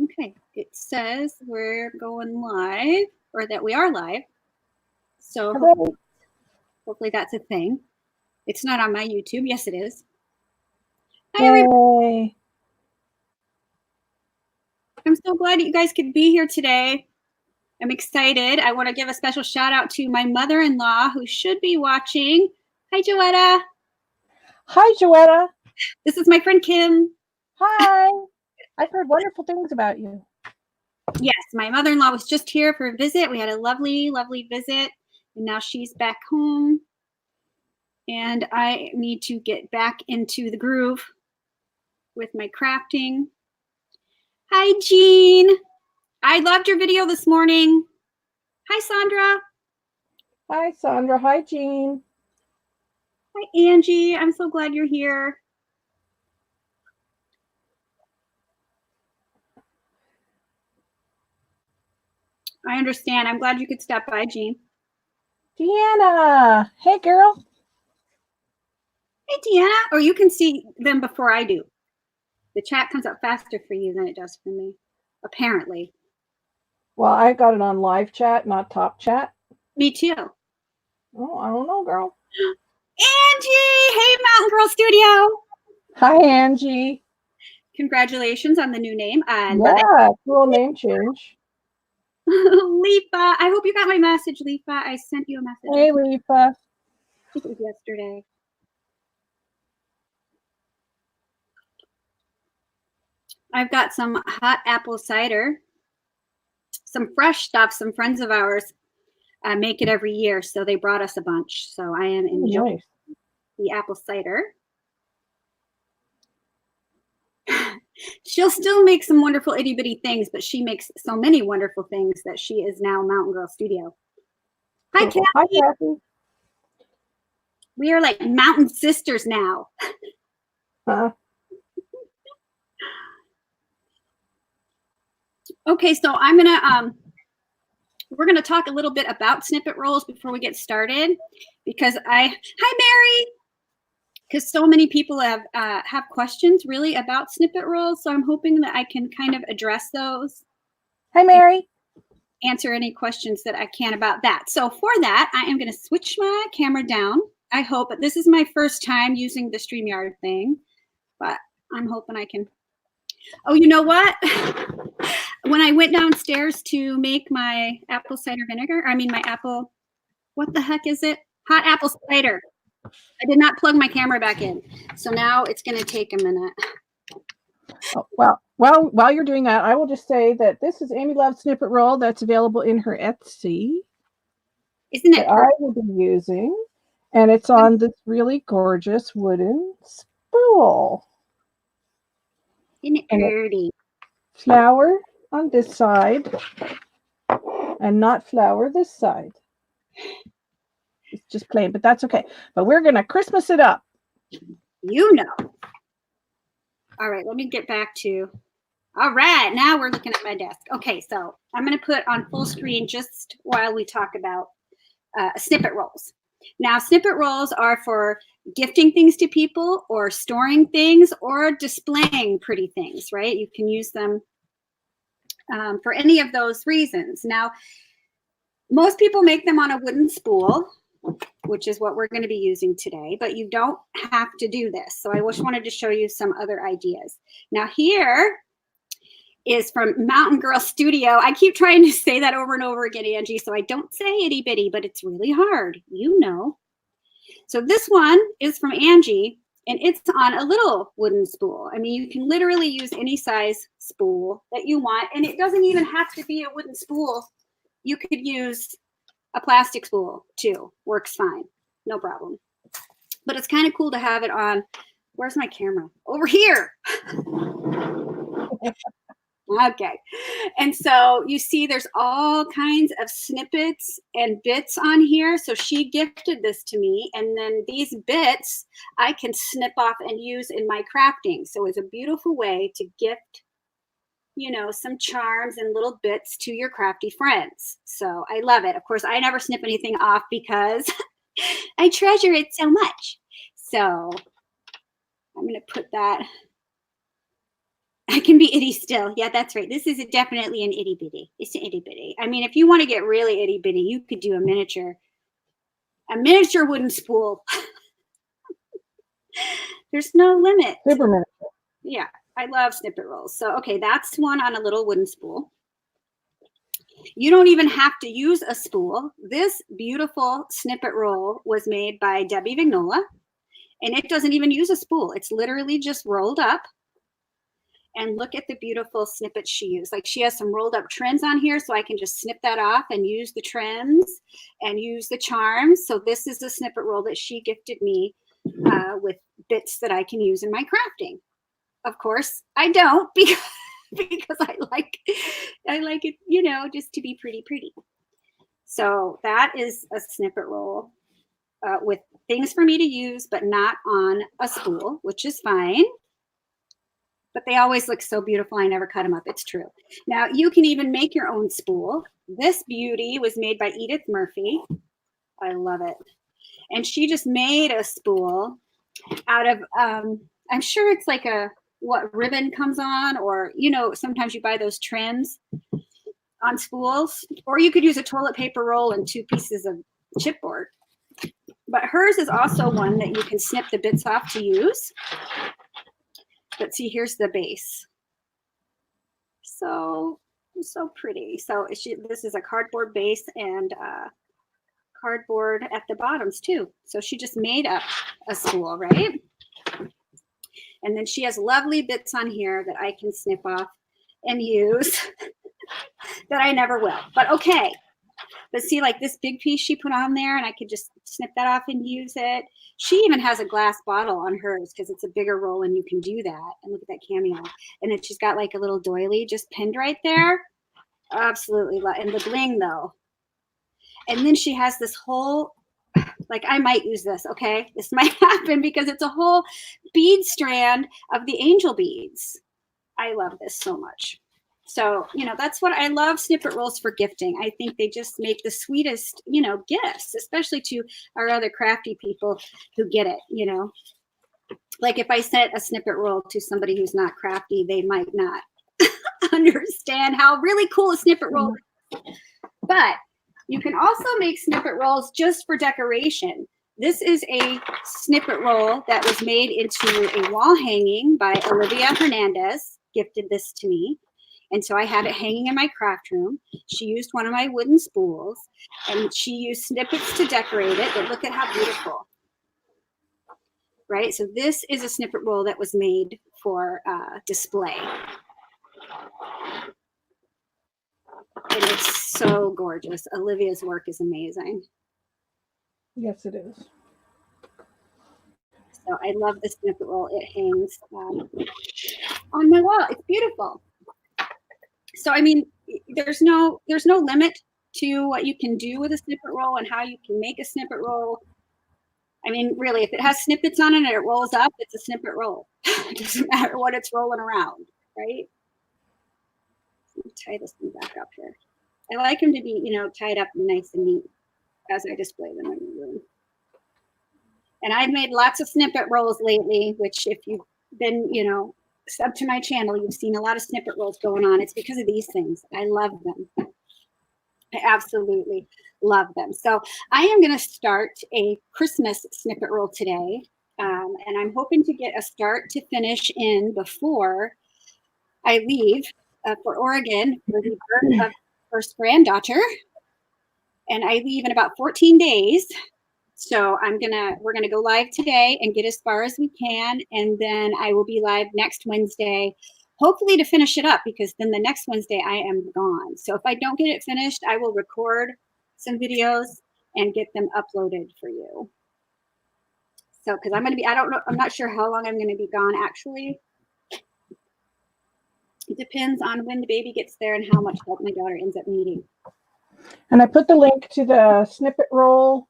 Okay, it says we're going live, or that we are live. So hopefully that's a thing. It's not on my YouTube. Yes, it is. Hi, everybody. I'm so glad you guys could be here today. I'm excited. I want to give a special shout out to my mother-in-law who should be watching. Hi, Joetta. Hi, Joetta. This is my friend Kim. Hi. I've heard wonderful things about you. Yes, my mother-in-law was just here for a visit. We had a lovely, lovely visit, and now she's back home. And I need to get back into the groove with my crafting. Hi, Jean. I loved your video this morning. Hi, Sandra. Hi, Sandra. Hi, Jean. Hi, Angie. I'm so glad you're here. I understand. I'm glad you could stop by, Jean. Deanna. Hey, girl. Hey, Deanna. Or you can see them before I do. The chat comes up faster for you than it does for me, apparently. Well, I got it on live chat, not top chat. Me too. Oh, I don't know, girl. Angie! Hey, Mountain Girl Studio. Hi, Angie. Congratulations on the new name. I love it. Cool name change. Leafa, I hope you got my message, Leafa. I sent you a message. Hey, Leafa. I think it was yesterday. I've got some hot apple cider, some fresh stuff. Some friends of ours make it every year, so they brought us a bunch. So I am enjoying the apple cider. She'll still make some wonderful itty bitty things, but she makes so many wonderful things that she is now Mountain Girl Studio. Hi, Kathy. Hi, Kathy. We are like mountain sisters now. Okay, so I'm gonna we're gonna talk a little bit about snippet rolls before we get started, because hi Mary, because so many people have questions really about snippet rolls. So I'm hoping that I can kind of address those. Hi, Mary. Answer any questions that I can about that. So for that, I am going to switch my camera down. I hope, but this is my first time using the StreamYard thing, but I'm hoping I can. Oh, you know what? When I went downstairs to make my apple cider vinegar, my apple, what the heck is it? Hot apple cider. I did not plug my camera back in. So now it's going to take a minute. Oh, well, while you're doing that, I will just say that this is Amy Love's Snippet Roll that's available in her Etsy. Isn't it? That I will be using, and it's on this really gorgeous wooden spool. Isn't it pretty? Flower on this side, and not flower this side. It's just plain, but that's okay. But we're gonna Christmas it up. You know. All right, let me get back to. All right, now we're looking at my desk. Okay, so I'm going to put on full screen just while we talk about snippet rolls. Now, snippet rolls are for gifting things to people, or storing things, or displaying pretty things, right? You can use them for any of those reasons. Now, most people make them on a wooden spool, which is what we're going to be using today, but you don't have to do this. So I just wanted to show you some other ideas. Now here is from Mountain Girl Studio. I keep trying to say that over and over again, Angie, so I don't say itty bitty, but it's really hard, you know. So this one is from Angie, and it's on a little wooden spool. I mean, you can literally use any size spool that you want, and it doesn't even have to be a wooden spool. You could use a plastic spool too, works fine, no problem. But it's kind of cool to have it on. Where's my camera? Over here. Okay, and so you see there's all kinds of snippets and bits on here. So she gifted this to me, and then these bits I can snip off and use in my crafting. So it's a beautiful way to gift, you know, some charms and little bits to your crafty friends. So I love it. Of course, I never snip anything off because I treasure it so much. So I'm going to put that I can be itty still. Yeah, that's right. This is definitely an itty bitty. It's an itty bitty. I mean, if you want to get really itty bitty, you could do a miniature wooden spool. There's no limit. Super miniature. Yeah, I love snippet rolls. So, okay, that's one on a little wooden spool. You don't even have to use a spool. This beautiful snippet roll was made by Debbie Vignola, and it doesn't even use a spool. It's literally just rolled up. And look at the beautiful snippets she used. Like she has some rolled up trims on here, so I can just snip that off and use the trims and use the charms. So this is a snippet roll that she gifted me with bits that I can use in my crafting. Of course, I don't because I like it, you know, just to be pretty. So that is a snippet roll with things for me to use, but not on a spool, which is fine. But they always look so beautiful. I never cut them up. It's true. Now, you can even make your own spool. This beauty was made by Edith Murphy. I love it. And she just made a spool out of, I'm sure it's like what ribbon comes on, or, you know, sometimes you buy those trims on spools, or you could use a toilet paper roll and 2 pieces of chipboard. But hers is also one that you can snip the bits off to use. But see, here's the base. So pretty. So this is a cardboard base and cardboard at the bottoms too. So she just made up a spool, right? And then she has lovely bits on here that I can snip off and use that I never will. But okay. But see, like this big piece she put on there, and I could just snip that off and use it. She even has a glass bottle on hers because it's a bigger roll and you can do that. And look at that cameo. And then she's got like a little doily just pinned right there. Absolutely. And the bling though. And then she has this whole, like I might use this, okay? This might happen because it's a whole bead strand of the angel beads. I love this so much. So, you know, that's what I love snippet rolls for gifting. I think they just make the sweetest, you know, gifts, especially to our other crafty people who get it, you know. Like if I sent a snippet roll to somebody who's not crafty, they might not understand how really cool a snippet roll is. But you can also make snippet rolls just for decoration. This is a snippet roll that was made into a wall hanging by Olivia Hernandez, gifted this to me. And so I have it hanging in my craft room. She used one of my wooden spools and she used snippets to decorate it. But look at how beautiful, right? So this is a snippet roll that was made for display. And it's so gorgeous. Olivia's work is amazing. Yes, it is. So I love the snippet roll. It hangs on my wall. It's beautiful. So, I mean, there's no limit to what you can do with a snippet roll and how you can make a snippet roll. I mean, really, if it has snippets on it and it rolls up, it's a snippet roll. It doesn't matter what it's rolling around, right? Let me tie this thing back up here. I like them to be, you know, tied up nice and neat as I display them in the room. And I've made lots of snippet rolls lately, which if you've been, you know, sub to my channel, you've seen a lot of snippet rolls going on. It's because of these things. I love them. I absolutely love them. So I am going to start a Christmas snippet roll today. And I'm hoping to get a start to finish in before I leave for Oregon for the birth of first granddaughter. And I leave in about 14 days. So we're gonna go live today and get as far as we can, and then I will be live next Wednesday, hopefully to finish it up, because then the next Wednesday I am gone. So if I don't get it finished, I will record some videos and get them uploaded for you. So because I'm not sure how long I'm gonna be gone actually. It depends on when the baby gets there and how much help my daughter ends up needing. And I put the link to the snippet roll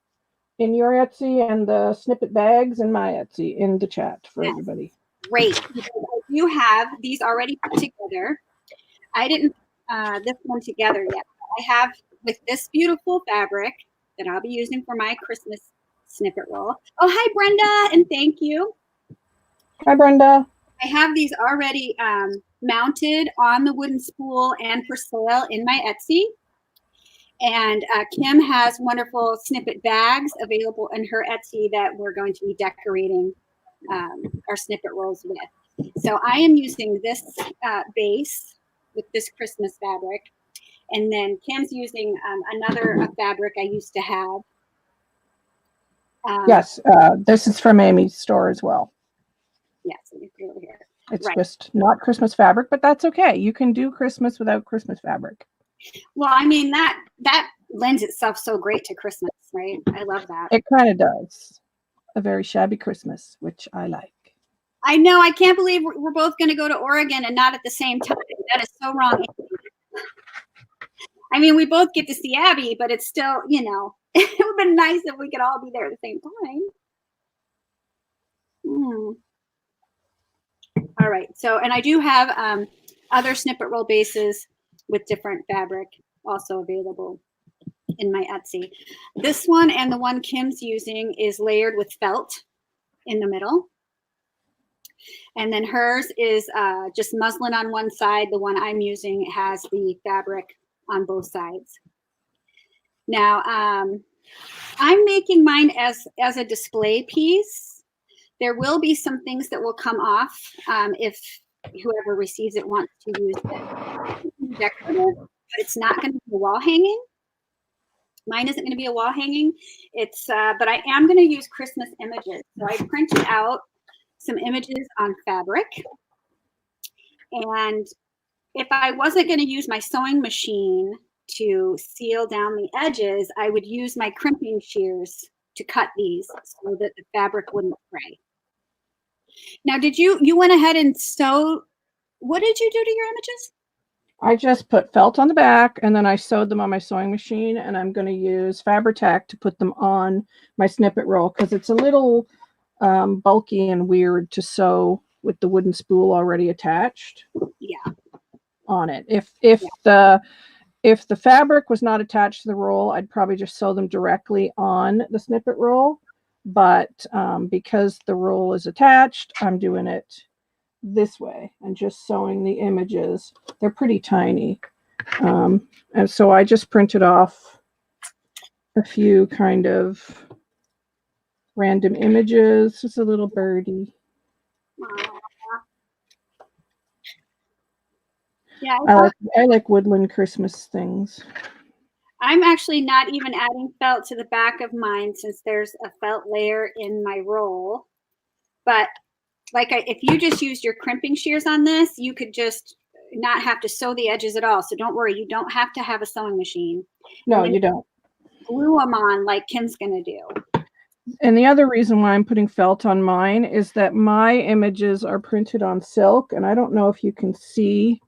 in your Etsy and the snippet bags in my Etsy in the chat for everybody. Great. You have these already put together. I didn't this one together yet. I have with this beautiful fabric that I'll be using for my Christmas snippet roll. Oh, hi, Brenda, and thank you. Hi, Brenda. I have these already mounted on the wooden spool and for sale in my Etsy. And Kim has wonderful Snippet bags available in her Etsy that we're going to be decorating our Snippet rolls with. So I am using this base with this Christmas fabric. And then Kim's using another fabric I used to have. Yes, this is from Amy's store as well. Yes, let me put it over here. It's Right. just not Christmas fabric, but that's okay. You can do Christmas without Christmas fabric. Well, I mean, that lends itself so great to Christmas, right? I love that. It kind of does. A very shabby Christmas, which I like. I know. I can't believe we're both going to go to Oregon and not at the same time. That is so wrong. I mean, we both get to see Abby, but it's still, you know, it would have been nice if we could all be there at the same time. All right. So, and I do have other Snippet roll bases with different fabric also available in my Etsy. This one and the one Kim's using is layered with felt in the middle. And then hers is just muslin on one side. The one I'm using has the fabric on both sides. Now, I'm making mine as a display piece. There will be some things that will come off if whoever receives it wants to use it decorative, but it's not going to be a wall hanging. Mine isn't going to be a wall hanging. It's, but I am going to use Christmas images. So I printed out some images on fabric. And if I wasn't going to use my sewing machine to seal down the edges, I would use my crimping shears to cut these so that the fabric wouldn't fray. Now, did you went ahead and sew, what did you do to your images? I just put felt on the back and then I sewed them on my sewing machine, and I'm going to use Fabri-Tac to put them on my Snippet roll because it's a little bulky and weird to sew with the wooden spool already attached. Yeah. On it. If the fabric was not attached to the roll, I'd probably just sew them directly on the Snippet roll. But because the roll is attached, I'm doing it this way and just sewing the images. They're pretty tiny. And so I just printed off a few kind of random images. Just a little birdie. Yeah, I like woodland Christmas things. I'm actually not even adding felt to the back of mine since there's a felt layer in my roll. But like if you just used your crimping shears on this, you could just not have to sew the edges at all. So don't worry, you don't have to have a sewing machine. No, you don't. Glue them on like Kim's going to do. And the other reason why I'm putting felt on mine is that my images are printed on silk, and I don't know if you can see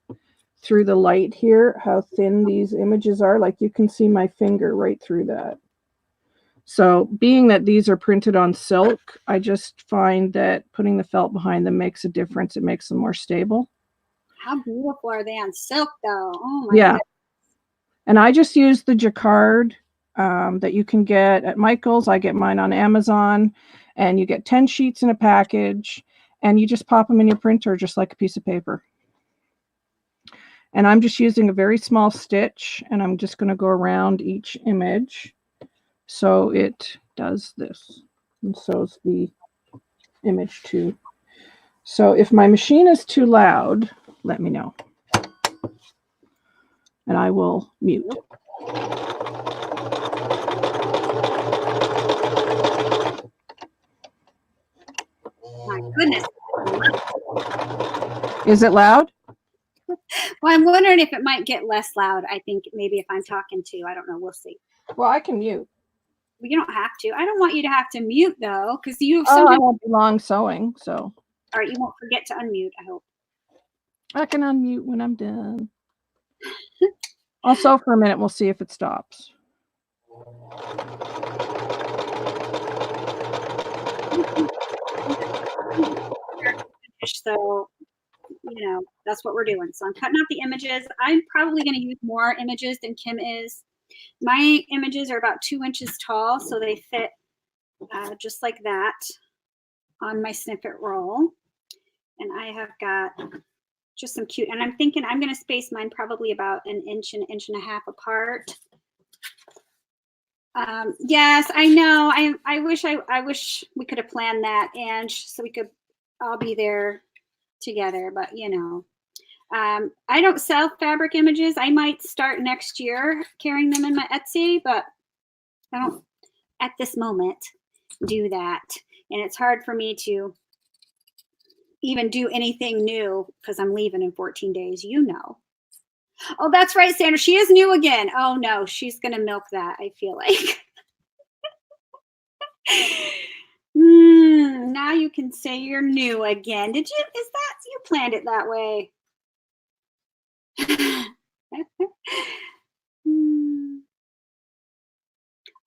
through the light here how thin these images are. Like you can see my finger right through that. So being that these are printed on silk, I just find that putting the felt behind them makes a difference. It makes them more stable. How beautiful are they on silk though? Oh my goodness. And I just use the jacquard that you can get at Michael's. I get mine on Amazon, and you get 10 sheets in a package, and you just pop them in your printer just like a piece of paper. And I'm just using a very small stitch, and I'm just going to go around each image. So it does this, and so's the image too. So if my machine is too loud, let me know, and I will mute. My goodness. Is it loud? Well, I'm wondering if it might get less loud. I think maybe if I'm talking to, I don't know. We'll see. Well, I can mute. Well, you don't have to. I don't want you to have to mute though, because you. I won't be long sewing, so. All right, you won't forget to unmute. I hope. I can unmute when I'm done. I'll sew for a minute. We'll see if it stops. So, you know, that's what we're doing. So I'm cutting out the images. I'm probably going to use more images than Kim is. My images are about 2 inches tall, so they fit just like that on my Snippet roll. And I have got Just some cute, and I'm thinking I'm going to space mine probably about an inch and a half apart. Yes, I know. I wish we could have planned that, and so we could all be there together. But you know, I don't sell fabric images. I might start next year carrying them in my Etsy, but I don't at this moment do that. And it's hard for me to even do anything new because I'm leaving in 14 days, you know. Oh, that's right, Sandra. She is new again. Oh no, she's gonna milk that, I feel like. Now you can say you're new again. Is that you planned it that way?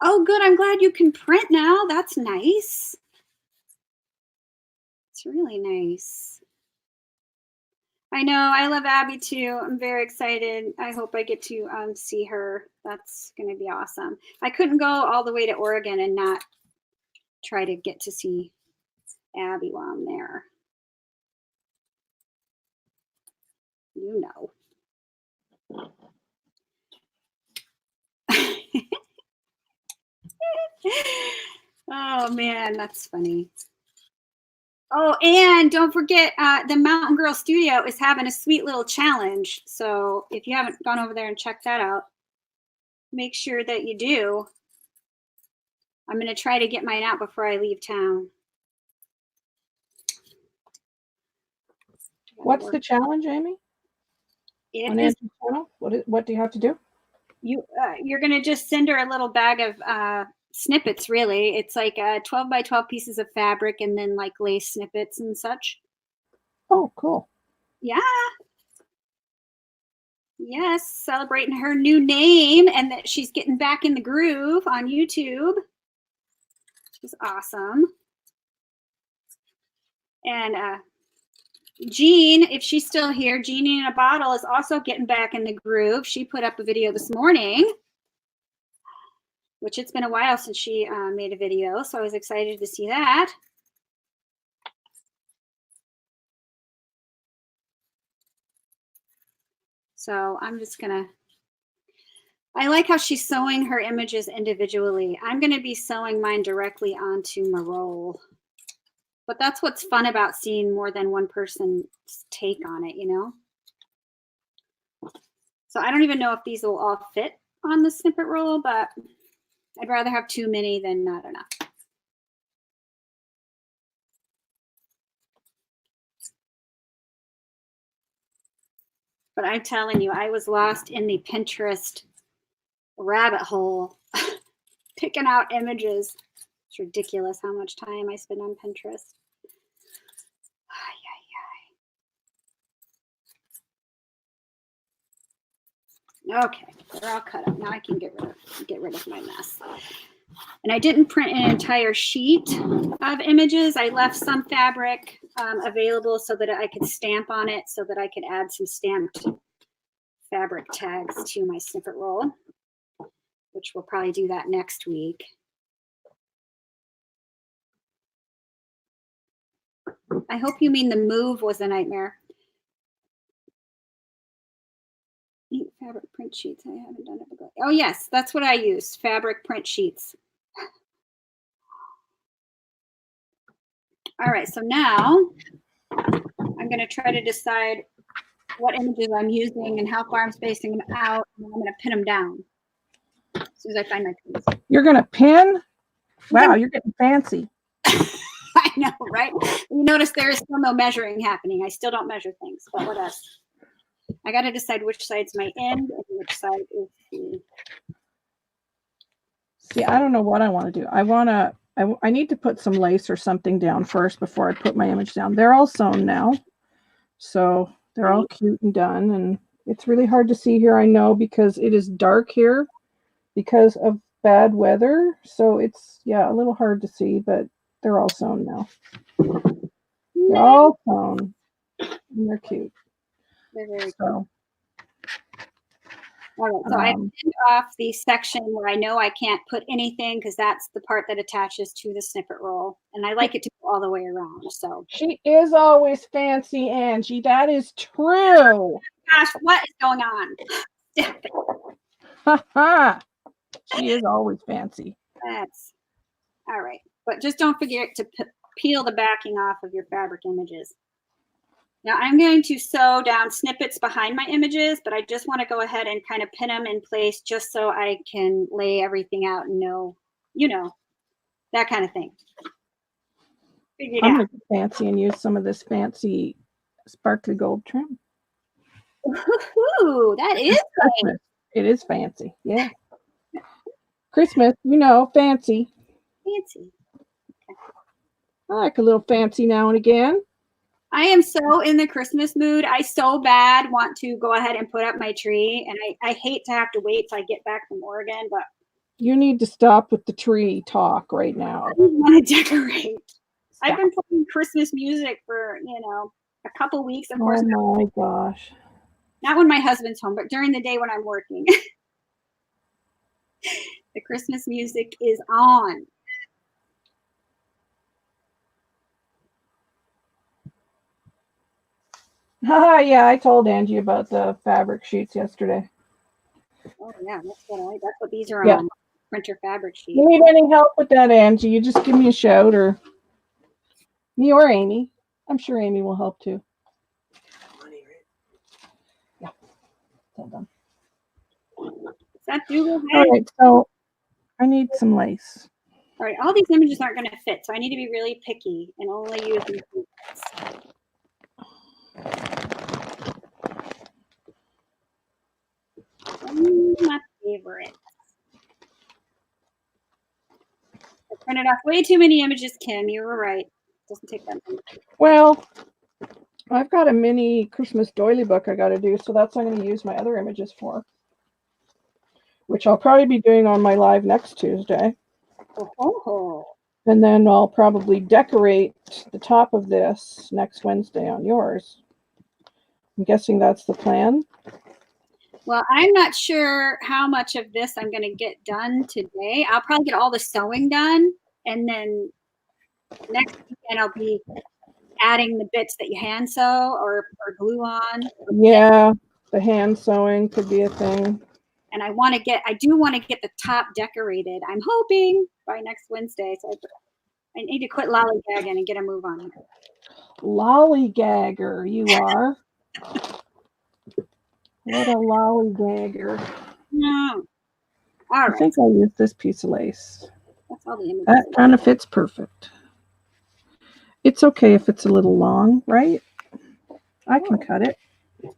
Oh, good. I'm glad you can print now. That's nice. It's really nice. I know. I love Abby too. I'm very excited. I hope I get to see her. That's going to be awesome. I couldn't go all the way to Oregon and not try to get to see Abby while I'm there. You know. Oh man, that's funny. Oh, and don't forget, the Mountain Girl Studio is having a sweet little challenge. So if you haven't gone over there and checked that out, make sure that you do. I'm going to try to get mine out before I leave town. What's the challenge, Amy? On Angie's channel? What do you have to do? You're going to just send her a little bag of snippets, really. It's like 12 by 12 pieces of fabric and then like lace snippets and such. Oh, cool. Yeah. Yes, celebrating her new name and that she's getting back in the groove on YouTube. Which is awesome. And Jean, if she's still here, Jeannie in a Bottle is also getting back in the groove. She put up a video this morning, which it's been a while since she made a video, so I was excited to see that. So I'm just gonna, I like how she's sewing her images individually. I'm gonna be sewing mine directly onto my roll. But that's what's fun about seeing more than one person's take on it, you know? So I don't even know if these will all fit on the snippet roll, but I'd rather have too many than not enough. But I'm telling you, I was lost in the Pinterest rabbit hole picking out images. It's ridiculous how much time I spend on Pinterest. Okay, they're all cut up. Now I can get rid of my mess. And I didn't print an entire sheet of images. I left some fabric available so that I could stamp on it, so that I could add some stamped fabric tags to my snippet roll, which we'll probably do that next week. I hope you mean the move was a nightmare. Fabric print sheets. I haven't done it before. Oh yes, that's what I use. Fabric print sheets. All right, so now I'm going to try to decide what images I'm using and how far I'm spacing them out, and I'm going to pin them down as soon as I find my pins. You're going to pin? Wow, you're getting fancy. I know, right? You notice there is still no measuring happening. I still don't measure things, but what else? I got to decide which side's my end and which side is the... See, I don't know what I want to do. I need to put some lace or something down first before I put my image down. They're all sewn now. So they're all cute and done. And it's really hard to see here, I know, because it is dark here because of bad weather. So it's, yeah, a little hard to see, but they're all sewn now. They're all sewn. And they're cute. They're very cool. All right, so I pinned off the section where I know I can't put anything because that's the part that attaches to the snippet roll. And I like it to go all the way around. So She is always fancy, Angie. That is true. gosh, what is going on? Ha ha. She is always fancy. That's all right. But just don't forget to peel the backing off of your fabric images. Now I'm going to sew down snippets behind my images, but I just want to go ahead and kind of pin them in place just so I can lay everything out and know, that kind of thing. I'm going to get fancy and use some of this fancy sparkly gold trim. Ooh, that is Christmas. It is fancy. Yeah. Christmas, fancy. Fancy. Okay. I like a little fancy now and again. I am so in the Christmas mood. I so bad want to go ahead and put up my tree. And I hate to have to wait till I get back from Oregon, but you need to stop with the tree talk right now. I want to decorate. Stop. I've been playing Christmas music for, a couple weeks. Of course. Oh my gosh. Not when my husband's home, but during the day when I'm working. The Christmas music is on. Yeah, I told Angie about the fabric sheets yesterday. Oh yeah, that's what these are on. Printer fabric sheets. You need any help with that, Angie? You just give me a shout, or me or Amy. I'm sure Amy will help too. Yeah. Well done. Is that doable? All right, so I need some lace. All right, all these images aren't going to fit, so I need to be really picky and only use these. My favorite. I printed off way too many images, Kim. You were right. Doesn't take that long. Well, I've got a mini Christmas doily book I got to do, so that's what I'm going to use my other images for, which I'll probably be doing on my live next Tuesday. Oh. And then I'll probably decorate the top of this next Wednesday on yours. I'm guessing that's the plan. Well, I'm not sure how much of this I'm going to get done today. I'll probably get all the sewing done, and then next weekend I'll be adding the bits that you hand sew or glue on. Yeah, the hand sewing could be a thing. And I do want to get the top decorated. I'm hoping by next Wednesday. So I need to quit lollygagging and get a move on here. Lollygagger, you are. What a lollygagger. No. All right. I think I'll use this piece of lace. That's all the images. That kind of fits perfect. It's okay if it's a little long, right? I can cut it. All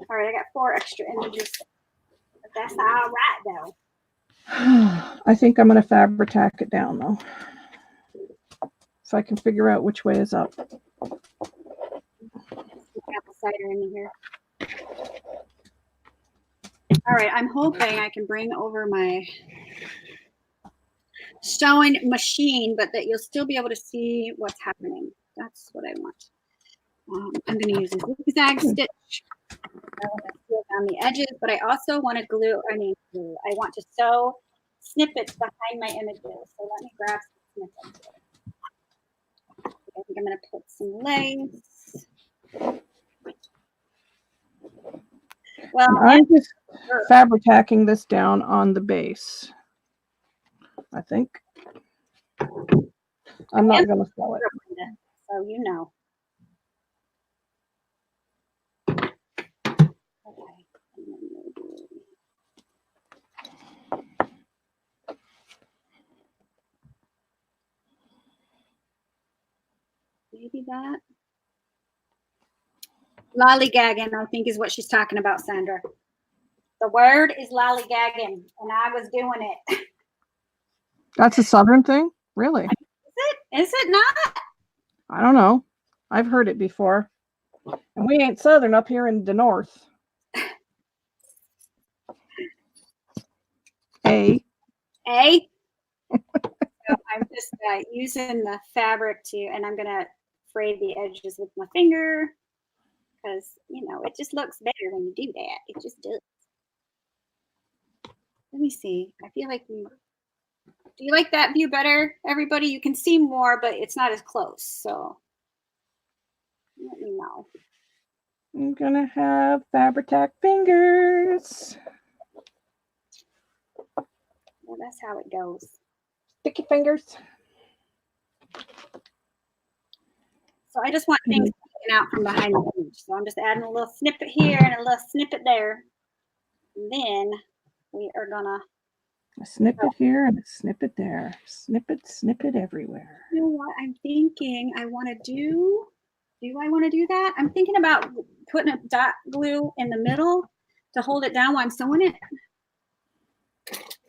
right, I got 4 extra images. But that's all right, though. I think I'm going to fabric tack it down, though, so I can figure out which way is up. Apple cider in here. All right, I'm hoping I can bring over my sewing machine, but that you'll still be able to see what's happening. That's what I want. I'm going to use a zigzag stitch. I want to seal down the edges, but I also want to I want to sew snippets behind my images. So let me grab some snippets. I think I'm going to put some lace. Well, I'm just fabric tacking this down on the base, I think. I'm not going to sew it. So you know. Okay. Maybe that. Lollygagging, I think, is what she's talking about, Sandra. The word is lollygagging, and I was doing it. That's a Southern thing? Really? Is it not? I don't know. I've heard it before. And we ain't Southern up here in the north. A. So I'm just using the fabric and I'm going to fray the edges with my finger because, it just looks better when you do that. It just does. Let me see. I feel like do you like that view better, everybody? You can see more, but it's not as close. So let me know. I'm gonna have Fabri-Tac fingers. Well, that's how it goes. Sticky fingers. So I just want things sticking out from behind the page. So I'm just adding a little snippet here and a little snippet there. And then we are gonna A snippet here and a snippet there. Snippet everywhere. you know what I'm thinking I want to do? Do I want to do that? I'm thinking about putting a dot glue in the middle to hold it down while I'm sewing it.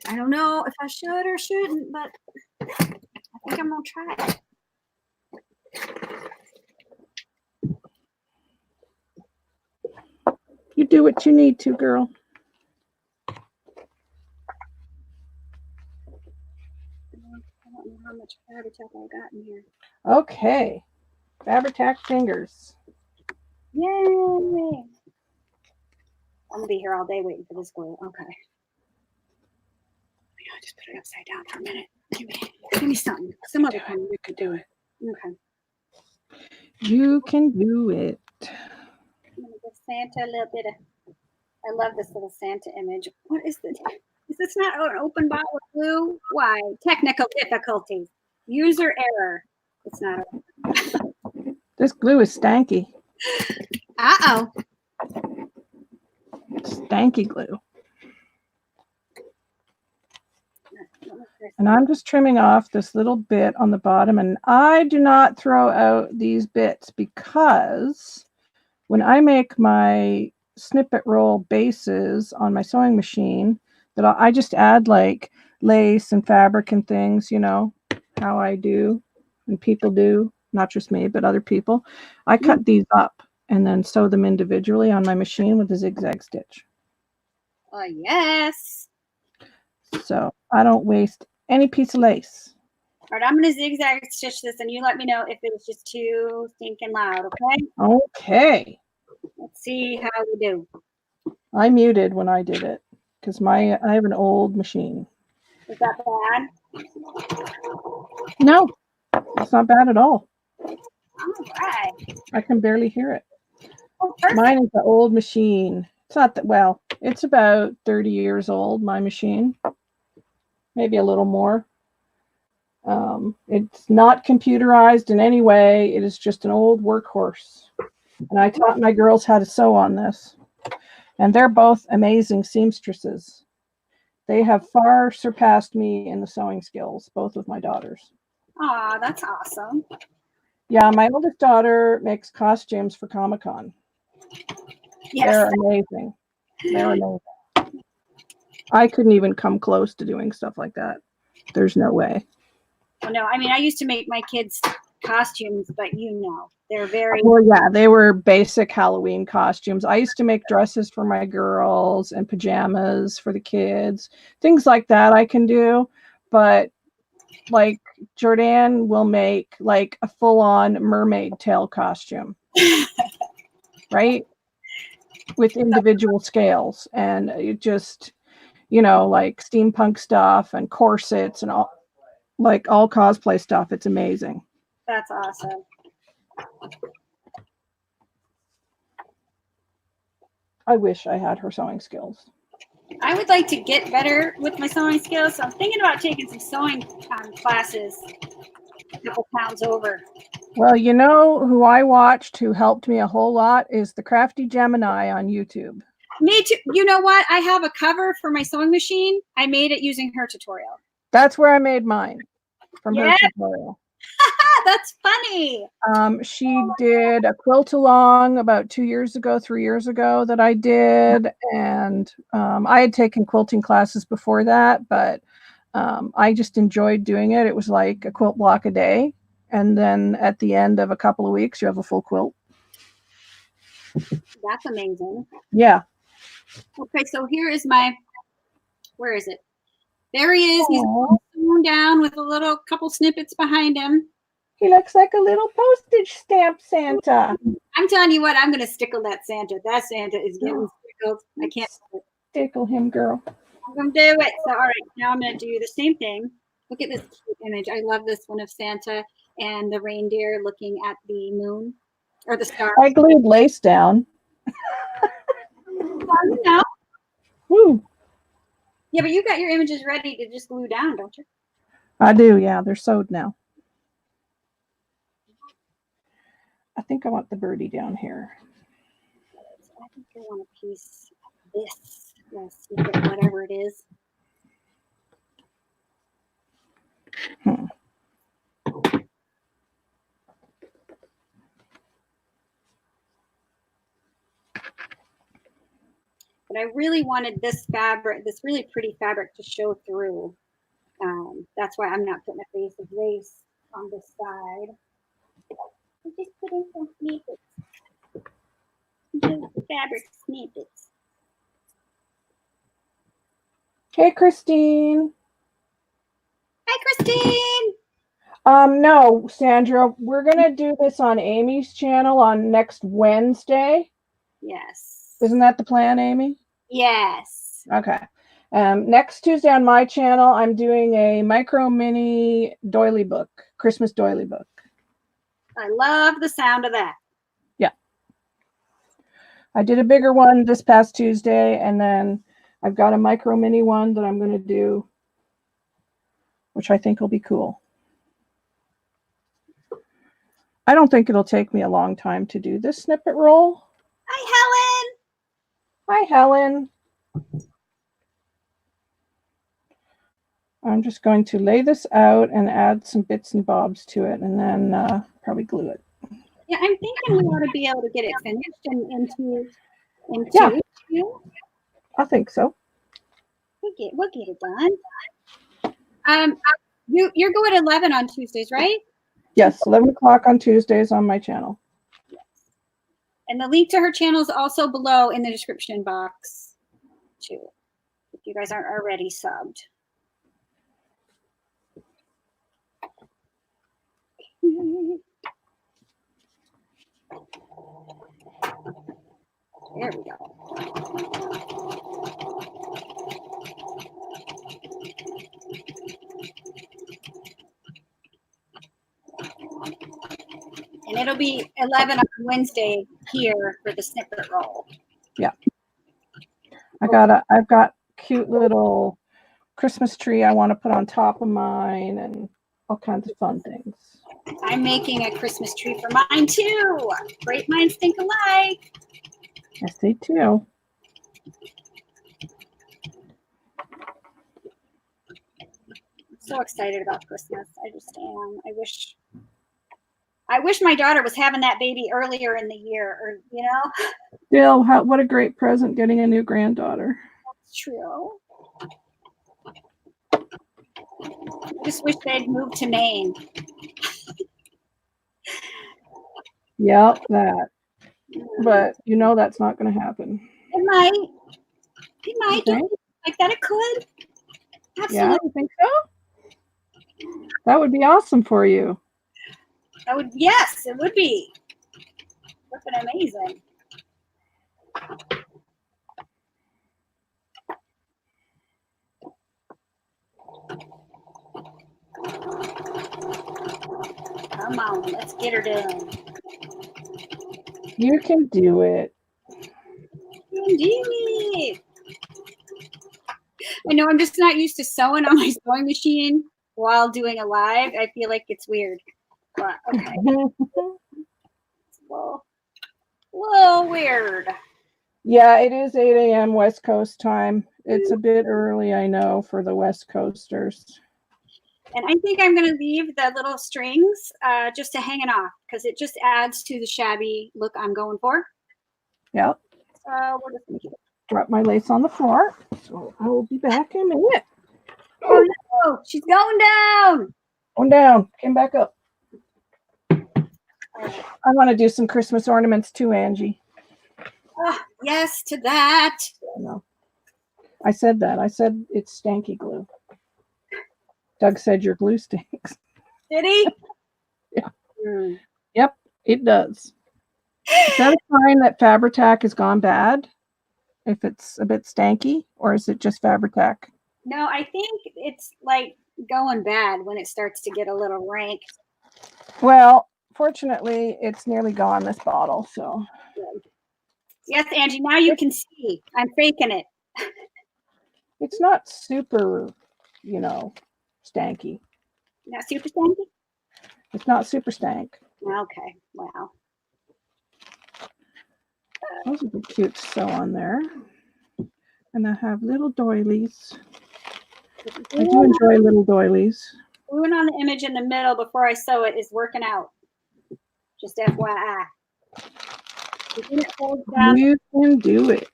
I don't know if I should or shouldn't, but I think I'm gonna try it. You do what you need to, girl. I don't know how much Fabri-Tac I got in here. Okay. Fabri-Tac fingers. Yay! I'm gonna be here all day waiting for this glue. Okay. I just put it upside down for a minute. Give me something. Some other time we could do it. Okay. You can do it. I'm gonna give Santa a little bit of. I love this little Santa image. What is this? Is this not an open bottle of glue? Why? Technical difficulties. User error. It's not. This glue is stanky. Uh-oh. Stanky glue. And I'm just trimming off this little bit on the bottom. And I do not throw out these bits because when I make my snippet roll bases on my sewing machine, that I just add like lace and fabric and things, you know, how I do and people do, not just me, but other people. I cut these up and then sew them individually on my machine with a zigzag stitch. Yes. So I don't waste any piece of lace. All right, I'm going to zigzag stitch this, and you let me know if it was just too stinking loud, okay? Okay. Let's see how we do. I muted when I did it because I have an old machine. Is that bad? No, it's not bad at all. All right. I can barely hear it. Oh, perfect. Mine is an old machine. It's not that, well, it's about 30 years old, my machine. Maybe a little more. It's not computerized in any way. It is just an old workhorse. And I taught my girls how to sew on this. And they're both amazing seamstresses. They have far surpassed me in the sewing skills, both of my daughters. Aw, that's awesome. Yeah, my oldest daughter makes costumes for Comic-Con. Yes. They're amazing. They're amazing. I couldn't even come close to doing stuff like that. There's no way. Well, no, I mean, I used to make my kids costumes, but you know, they're very. Well, yeah, they were basic Halloween costumes. I used to make dresses for my girls and pajamas for the kids, things like that I can do. But like Jordan will make like a full-on mermaid tail costume, right? With individual scales, and it just, you know, like steampunk stuff and corsets and all, like all cosplay stuff. It's amazing. That's awesome. I wish I had her sewing skills. I would like to get better with my sewing skills, so I'm thinking about taking some sewing classes a couple towns over. Well, you know who I watched who helped me a whole lot is the Crafty Gemini on YouTube. Me too. You know what? I have a cover for my sewing machine. I made it using her tutorial. That's where I made mine, from her tutorial. That's funny. She did a quilt along about 3 years ago that I did. And I had taken quilting classes before that, but I just enjoyed doing it. It was like a quilt block a day. And then at the end of a couple of weeks, you have a full quilt. That's amazing. Yeah. Okay, so here is my, where is it? There he is. He's sewn down with a little couple snippets behind him. He looks like a little postage stamp Santa. I'm telling you what, I'm going to stickle that Santa. That Santa is getting stickled. I can't. Tickle him, girl. I'm gonna do it. So all right, now I'm gonna do the same thing. Look at this cute image. I love this one of Santa and the reindeer looking at the moon or the star. I glued lace down. Well, you know. Woo. Yeah, but you got your images ready to just glue down, don't you? I do, yeah. They're sewed now. I think I want the birdie down here. I think I want a piece of this. Yes, whatever it is. But I really wanted this fabric, this really pretty fabric, to show through. That's why I'm not putting a face of lace on this side. I'm just putting some snippets. Just fabric snippets. Hey, Christine. Hi, Christine. No, Sandra, we're going to do this on Amy's channel on next Wednesday. Yes. Isn't that the plan, Amy? Yes. Okay. Next Tuesday on my channel, I'm doing a micro mini doily book, Christmas doily book. I love the sound of that. Yeah. I did a bigger one this past Tuesday, and then I've got a micro mini one that I'm going to do, which I think will be cool. I don't think it'll take me a long time to do this snippet roll. Hi, Helen. Hi, Helen. I'm just going to lay this out and add some bits and bobs to it, and then probably glue it. Yeah, I'm thinking we ought to be able to get it finished and into Yeah. you. I think so. We'll get it done. You go at 11 on Tuesdays, right? Yes, 11 o'clock on Tuesdays on my channel. Yes. And the link to her channel is also below in the description box, too, if you guys aren't already subbed. There we go. And it'll be 11 on Wednesday here for the snippet roll. Yeah. I've got cute little Christmas tree I want to put on top of mine and all kinds of fun things. I'm making a Christmas tree for mine too. Great minds think alike. Yes, they do. I'm so excited about Christmas. I just am. I wish my daughter was having that baby earlier in the year, or Bill, what a great present getting a new granddaughter. That's true. I just wish they'd moved to Maine. Yep, that. But that's not going to happen. It might. It might. Okay. Don't you think like that? It could. Absolutely. Yeah, you think so? That would be awesome for you. Yes, it would be. Flippin' amazing. Come on, let's get her done. You can do it. Indeed. I know I'm just not used to sewing on my sewing machine while doing a live. I feel like it's weird. But okay. It's a little weird. Yeah, it is 8 a.m. West Coast time. It's a bit early, I know, for the West Coasters. And I think I'm going to leave the little strings just to hanging off because it just adds to the shabby look I'm going for. Yep. So we're just going to keep it. Drop my lace on the floor. So I will be back in a minute. Oh no, she's going down. Going down. Came back up. I want to do some Christmas ornaments too, Angie. Yes to that. No. I said that. I said it's stanky glue. Doug said your glue stinks. Did he? Yeah. Yep, it does. Is that a sign that Fabri-Tac has gone bad? if it's a bit stanky, or is it just Fabri-Tac? No, I think it's like going bad when it starts to get a little rank. Well, fortunately, it's nearly gone, this bottle, so. Yes, Angie, now you can see. I'm faking it. It's not super, stanky. Not super stanky? It's not super stank. Okay, wow. Those are the cute sew on there. And I have little doilies. I do enjoy little doilies. Gluing on the image in the middle before I sew it is working out. Just FYI. You can do it.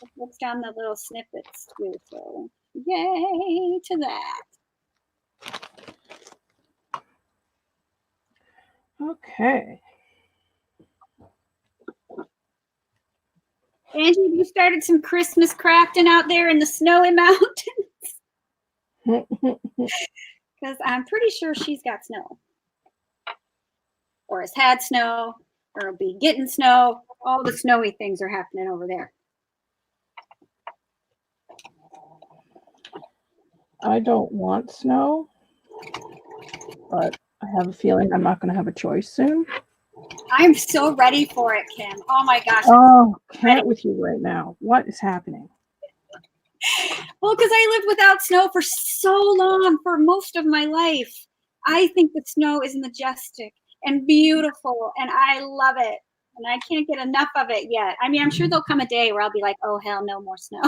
It puts down the little snippets too, so yay to that. Okay. Angie, you started some Christmas crafting out there in the snowy mountains? Because I'm pretty sure she's got snow. Or has had snow, or will be getting snow. All the snowy things are happening over there. I don't want snow, but I have a feeling I'm not going to have a choice soon. I'm so ready for it, Kim. Oh my gosh. Oh, can't with you right now. What is happening? Well, because I lived without snow for so long, for most of my life. I think the snow is majestic and beautiful, and I love it. And I can't get enough of it yet. I mean, I'm sure there'll come a day where I'll be like, oh, hell, no more snow.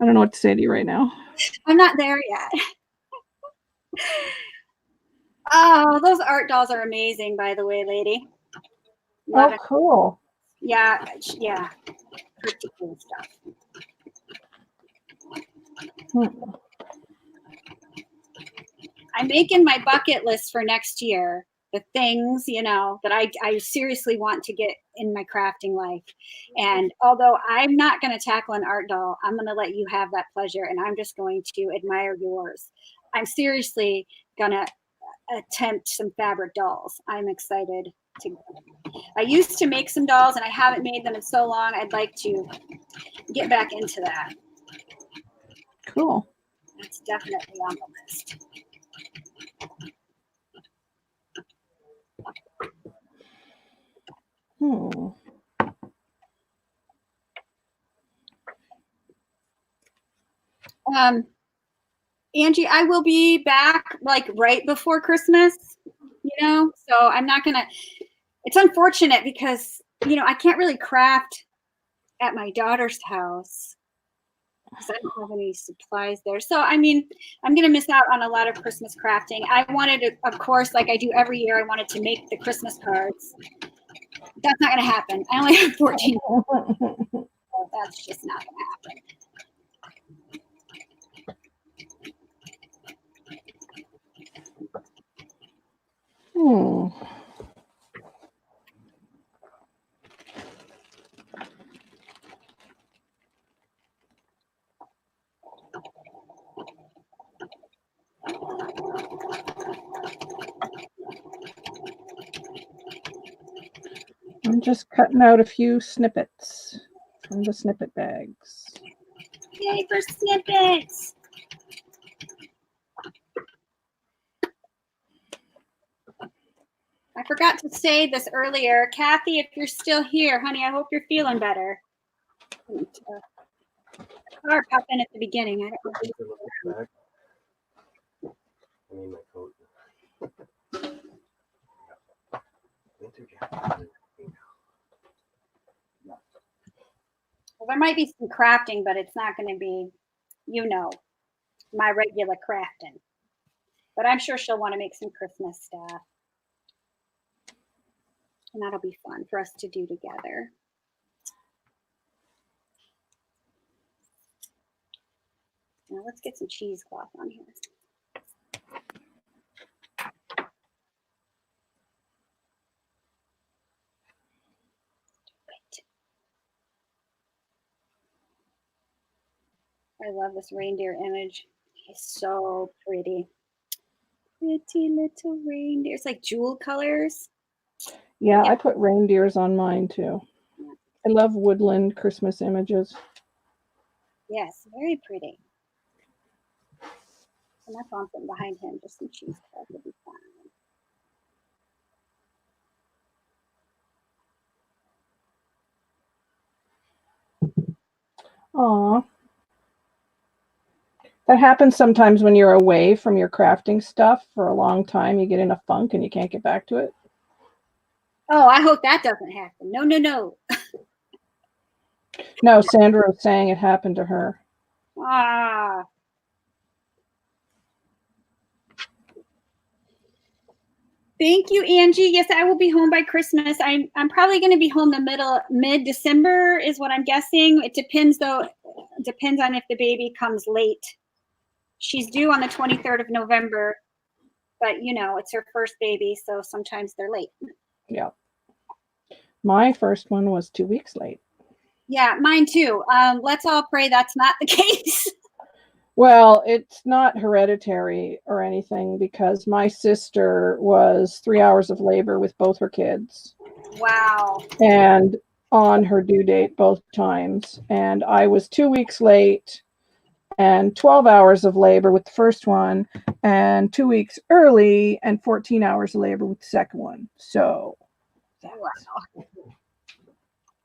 I don't know what to say to you right now. I'm not there yet. Oh, those art dolls are amazing, by the way, lady. Love it. Cool. Yeah. Pretty cool stuff. I'm making my bucket list for next year. The things, that I seriously want to get in my crafting life. And although I'm not going to tackle an art doll, I'm going to let you have that pleasure, and I'm just going to admire yours. I'm seriously going to attempt some fabric dolls. I'm excited to. I used to make some dolls, and I haven't made them in so long. I'd like to get back into that. Cool. That's definitely on the list. Angie, I will be back like right before Christmas, so I'm not gonna, it's unfortunate because, I can't really craft at my daughter's house because I don't have any supplies there. So, I mean, I'm going to miss out on a lot of Christmas crafting. I wanted to, of course, like I do every year, I wanted to make the Christmas cards. That's not going to happen. I only have 14. So that's just not going to happen. I'm just cutting out a few snippets from the snippet bags. Yay for snippets! I forgot to say this earlier. Kathy, if you're still here, honey, I hope you're feeling better. Car pop in at the beginning. I don't know. I need my coat. Well, there might be some crafting, but it's not going to be, my regular crafting. But I'm sure she'll want to make some Christmas stuff. And that'll be fun for us to do together. Now let's get some cheesecloth on here. I love this reindeer image. He's so pretty. Pretty little reindeer. It's like jewel colors. Yeah, I put reindeers on mine too. I love woodland Christmas images. Yes, very pretty. And my phone's sitting behind him, just some cheese curds will be fine. Aw. That happens sometimes when you're away from your crafting stuff for a long time. You get in a funk and you can't get back to it. Oh, I hope that doesn't happen. No, no, no. No, Sandra was saying it happened to her. Ah. Thank you, Angie. Yes, I will be home by Christmas. I'm probably going to be home mid-December is what I'm guessing. It depends though. It depends on if the baby comes late. She's due on the 23rd of November, but you know, it's her first baby, so sometimes they're late. Yeah. My first one was 2 weeks late. Yeah, mine too. Let's all pray that's not the case. Well, it's not hereditary or anything because my sister was 3 hours of labor with both her kids. Wow. And on her due date both times. And I was 2 weeks late and 12 hours of labor with the first one and 2 weeks early and 14 hours of labor with the second one. So wow.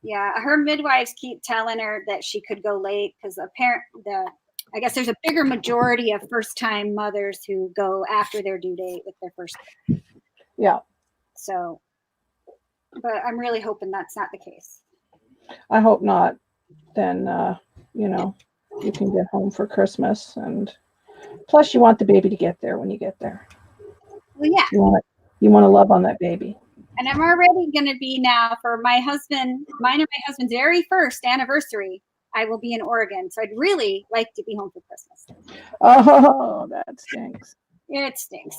Yeah, her midwives keep telling her that she could go late because I guess there's a bigger majority of first-time mothers who go after their due date with their first. Yeah. So, but I'm really hoping that's not the case. I hope not. Then, you know, you can get home for Christmas. And plus you want the baby to get there when you get there. Well, yeah. You want to love on that baby. And I'm already going to be now for mine and my husband's very first anniversary. I will be in Oregon. So I'd really like to be home for Christmas. Oh, that stinks. It stinks.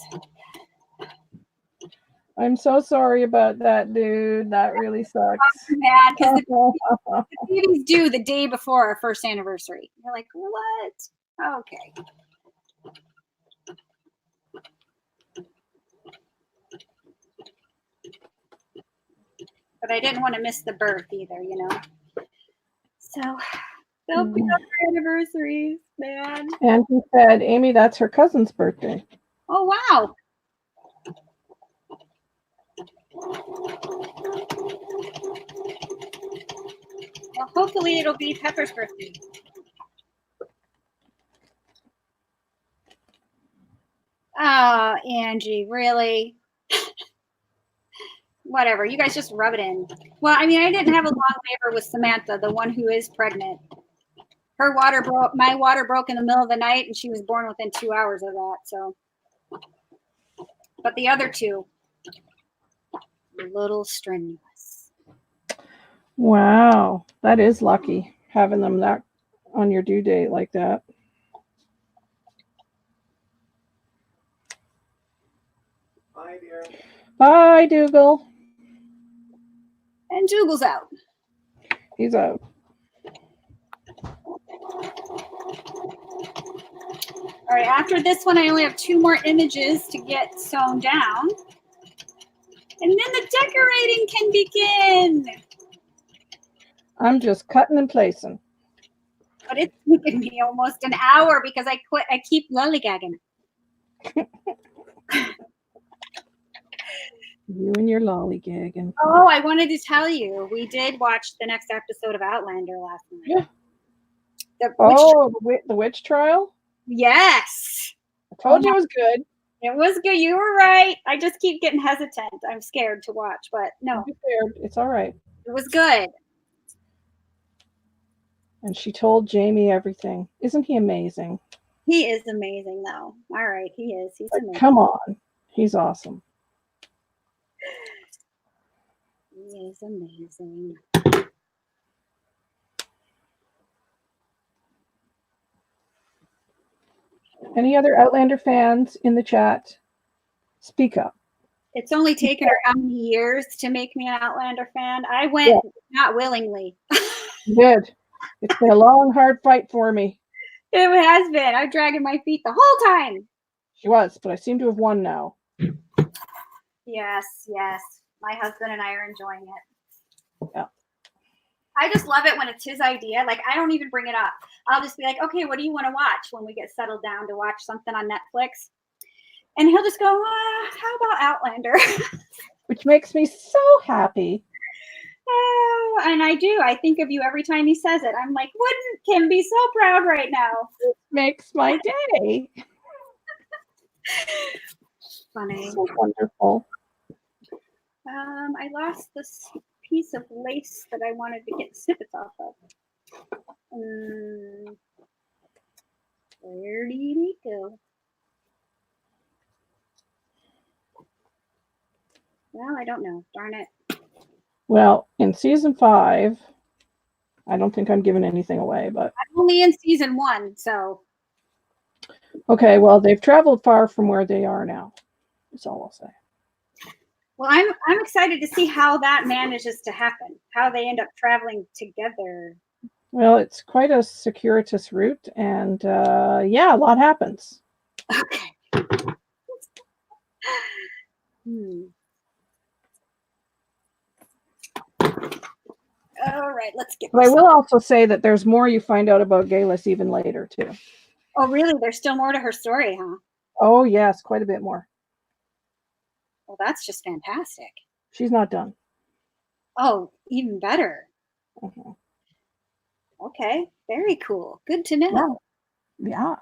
I'm so sorry about that, dude. That really sucks. Bad because the baby's due the day before our first anniversary. You're like, what? Okay. But I didn't want to miss the birth either, you know. So they'll be other anniversaries, man. And he said, Amy, that's her cousin's birthday. Oh, wow. Well, hopefully it'll be Pepper's birthday. Oh, Angie, really? Whatever. You guys just rub it in. Well, I mean, I didn't have a long labor with Samantha, the one who is pregnant. Her water broke. My water broke in the middle of the night, and she was born within 2 hours of that. So, but the other two, a little strenuous. Wow, that is lucky having them that on your due date like that. Bye, dear. Bye, Dougal. And Dougal's out. He's out. All right, after this one, I only have 2 more images to get sewn down. And then the decorating can begin. I'm just cutting and placing. But it's taken me almost an hour because I keep lollygagging. You and your lollygagging. Oh, I wanted to tell you, we did watch the next episode of Outlander last night. Yeah. The witch trial? Yes. I told you it was good. It was good. You were right. I just keep getting hesitant. I'm scared to watch, but no. Don't be scared. It's all right. It was good. And she told Jamie everything. Isn't he amazing? He is amazing, though. All right, he is. He's amazing. Come on. He's awesome. He is amazing. Any other Outlander fans in the chat? Speak up. It's only taken her how many years to make me an Outlander fan? I went not willingly. Good. It's been a long, hard fight for me. It has been. I'm dragging my feet the whole time. She was, but I seem to have won now. Yes, yes. My husband and I are enjoying it. Yeah. I just love it when it's his idea. Like, I don't even bring it up. I'll just be like, okay, what do you want to watch when we get settled down to watch something on Netflix? And he'll just go, how about Outlander? Which makes me so happy. Oh, and I do. I think of you every time he says it. I'm like, wouldn't Kim be so proud right now? It makes my day. Funny. So wonderful. I lost this piece of lace that I wanted to get snippets off of. Where did it go? Well, I don't know. Darn it. Well, in season 5, I don't think I'm giving anything away, but I'm only in season 1, so. okay, well, they've traveled far from where they are now. That's all I'll say. Well, I'm excited to see how that manages to happen, how they end up traveling together. Well, it's quite a circuitous route, and yeah, a lot happens. Okay. All right, let's get. But I will also say that there's more you find out about Galis even later, too. Oh, really? There's still more to her story, huh? Oh, yes, quite a bit more. Well, that's just fantastic. She's not done. Oh, even better. Mm-hmm. Okay, very cool. Good to know. Yeah.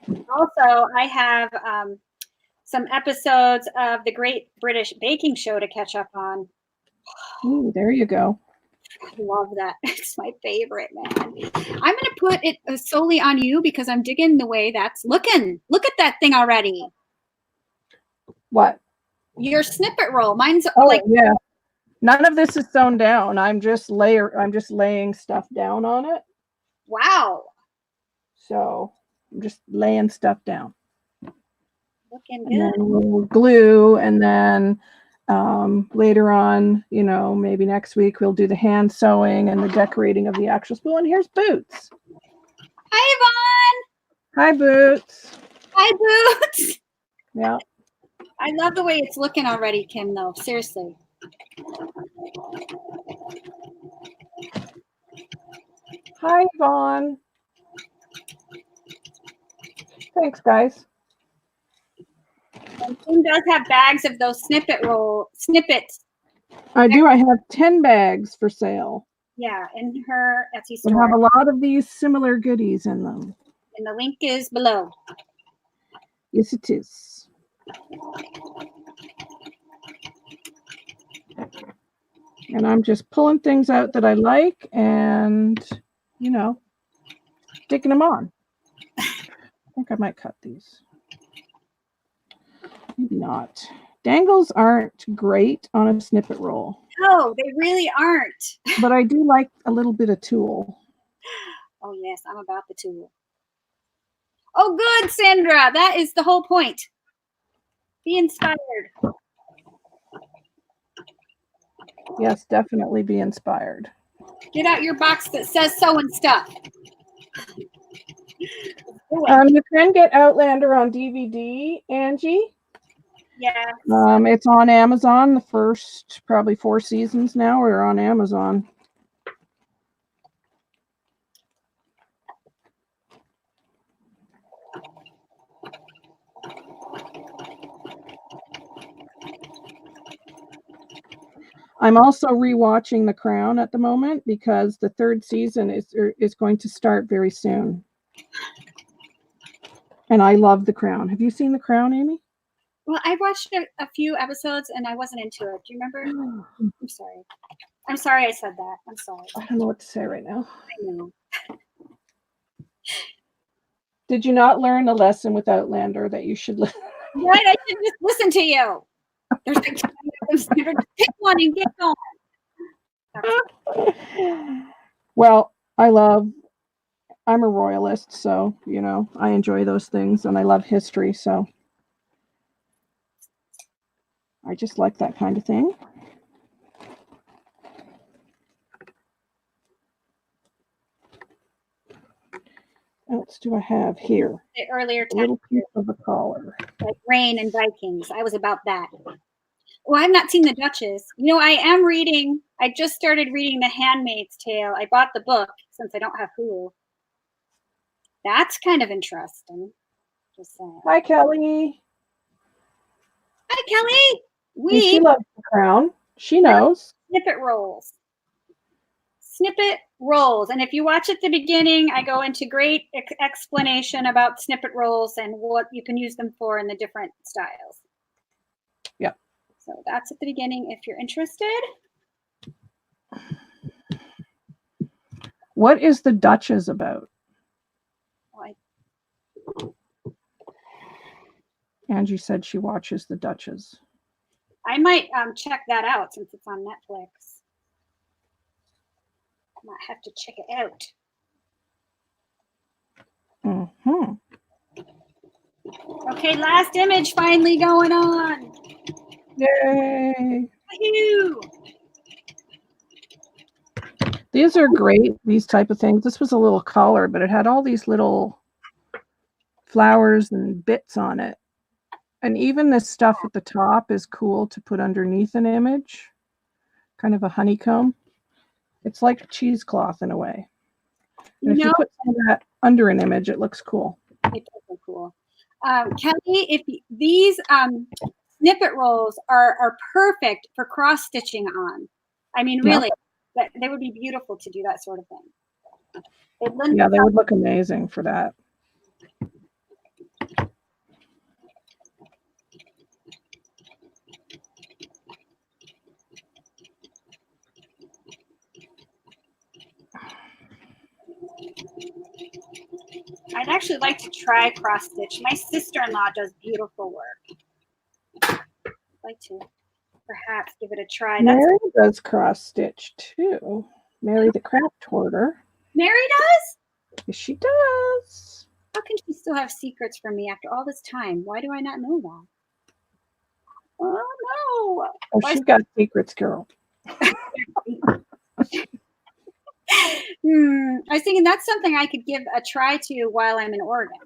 Also, I have some episodes of the Great British Baking Show to catch up on. Ooh, there you go. I love that. It's my favorite, man. I'm going to put it solely on you because I'm digging the way that's looking. Look at that thing already. What? Your snippet roll. Mine's yeah. None of this is sewn down. I'm just laying stuff down on it. Wow. So I'm just laying stuff down. Looking and good. then we'll glue, and then later on, maybe next week we'll do the hand sewing and the decorating of the actual spool. And here's Boots. Hi, Yvonne. Hi, Boots. Hi, Boots. Yeah. I love the way it's looking already, Kim, though. Seriously. Hi, Yvonne. Thanks, guys. And Kim does have bags of those snippets. I do. I have 10 bags for sale. Yeah, in her Etsy We store. have a lot of these similar goodies in them. And the link is below. Yes, it is. And I'm just pulling things out that I like and, sticking them on. I think I might cut these. Maybe not. Dangles aren't great on a snippet roll. No, they really aren't. But I do like a little bit of tulle. Oh, yes, I'm about the tulle. Oh, good, Sandra. That is the whole point. Be inspired. Yes, definitely be inspired. Get out your box that says sewing stuff. You can get Outlander on DVD, Angie. Yeah. It's on Amazon. The first probably 4 seasons now are on Amazon. I'm also rewatching The Crown at the moment because the 3rd season is going to start very soon. And I love The Crown. Have you seen The Crown, Amy? Well, I watched a few episodes and I wasn't into it. Do you remember? I'm sorry. I'm sorry I said that. I'm sorry. I don't know what to say right now. I know. Did you not learn a lesson with Outlander that you should listen? Right? I should just listen to you. There's like pick one and get going. Well, I'm a royalist, so, I enjoy those things and I love history, so I just like that kind of thing. else do I have here? The earlier A little text, piece of the collar. like Rain and Vikings. I was about that. Well, I've not seen the Duchess. You know, I am reading. I just started reading The Handmaid's Tale. I bought the book since I don't have Hulu. That's kind of interesting. Just saying. Hi, Kelly. Hi, Kelly. And she We loves the crown. She knows. Snippet rolls. Snippet rolls. And if you watch at the beginning, I go into great explanation about snippet rolls and what you can use them for in the different styles. Yep. So that's at the beginning if you're interested. What is the Duchess about? Angie said she watches the Duchess. I might check that out since it's on Netflix. I might have to check it out. Mm-hmm. Okay, last image finally going on. Yay! Woohoo! These are great, these type of things. This was a little collar, but it had all these little flowers and bits on it. And even this stuff at the top is cool to put underneath an image. Kind of a honeycomb. It's like cheesecloth in a way. And if you put some of that under an image, it looks cool. It does look cool. Kelly, if these snippet rolls are perfect for cross stitching on. I mean, really, they would be beautiful to do that sort of thing. Yeah, they would look amazing for that. I'd actually like to try cross stitch. My sister-in-law does beautiful work. I'd like to perhaps give it a try. Mary does cross stitch too. Mary the craft hoarder. Mary does? Yes, she does. How can she still have secrets from me after all this time? Why do I not know that? Oh no! Oh, she's got secrets, girl. I was thinking that's something I could give a try to while I'm in Oregon,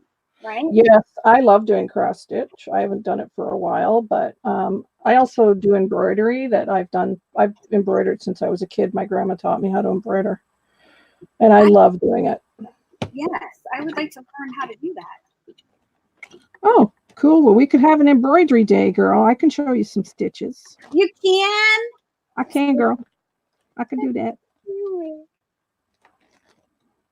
right? Yes, I love doing cross stitch. I haven't done it for a while, but I also do embroidery that I've embroidered since I was a kid. My grandma taught me how to embroider, and I love doing it. Yes, I would like to learn how to do that. Oh, cool. Well, we could have an embroidery day, girl. I can show you some stitches. You can? I can, girl. I can do that.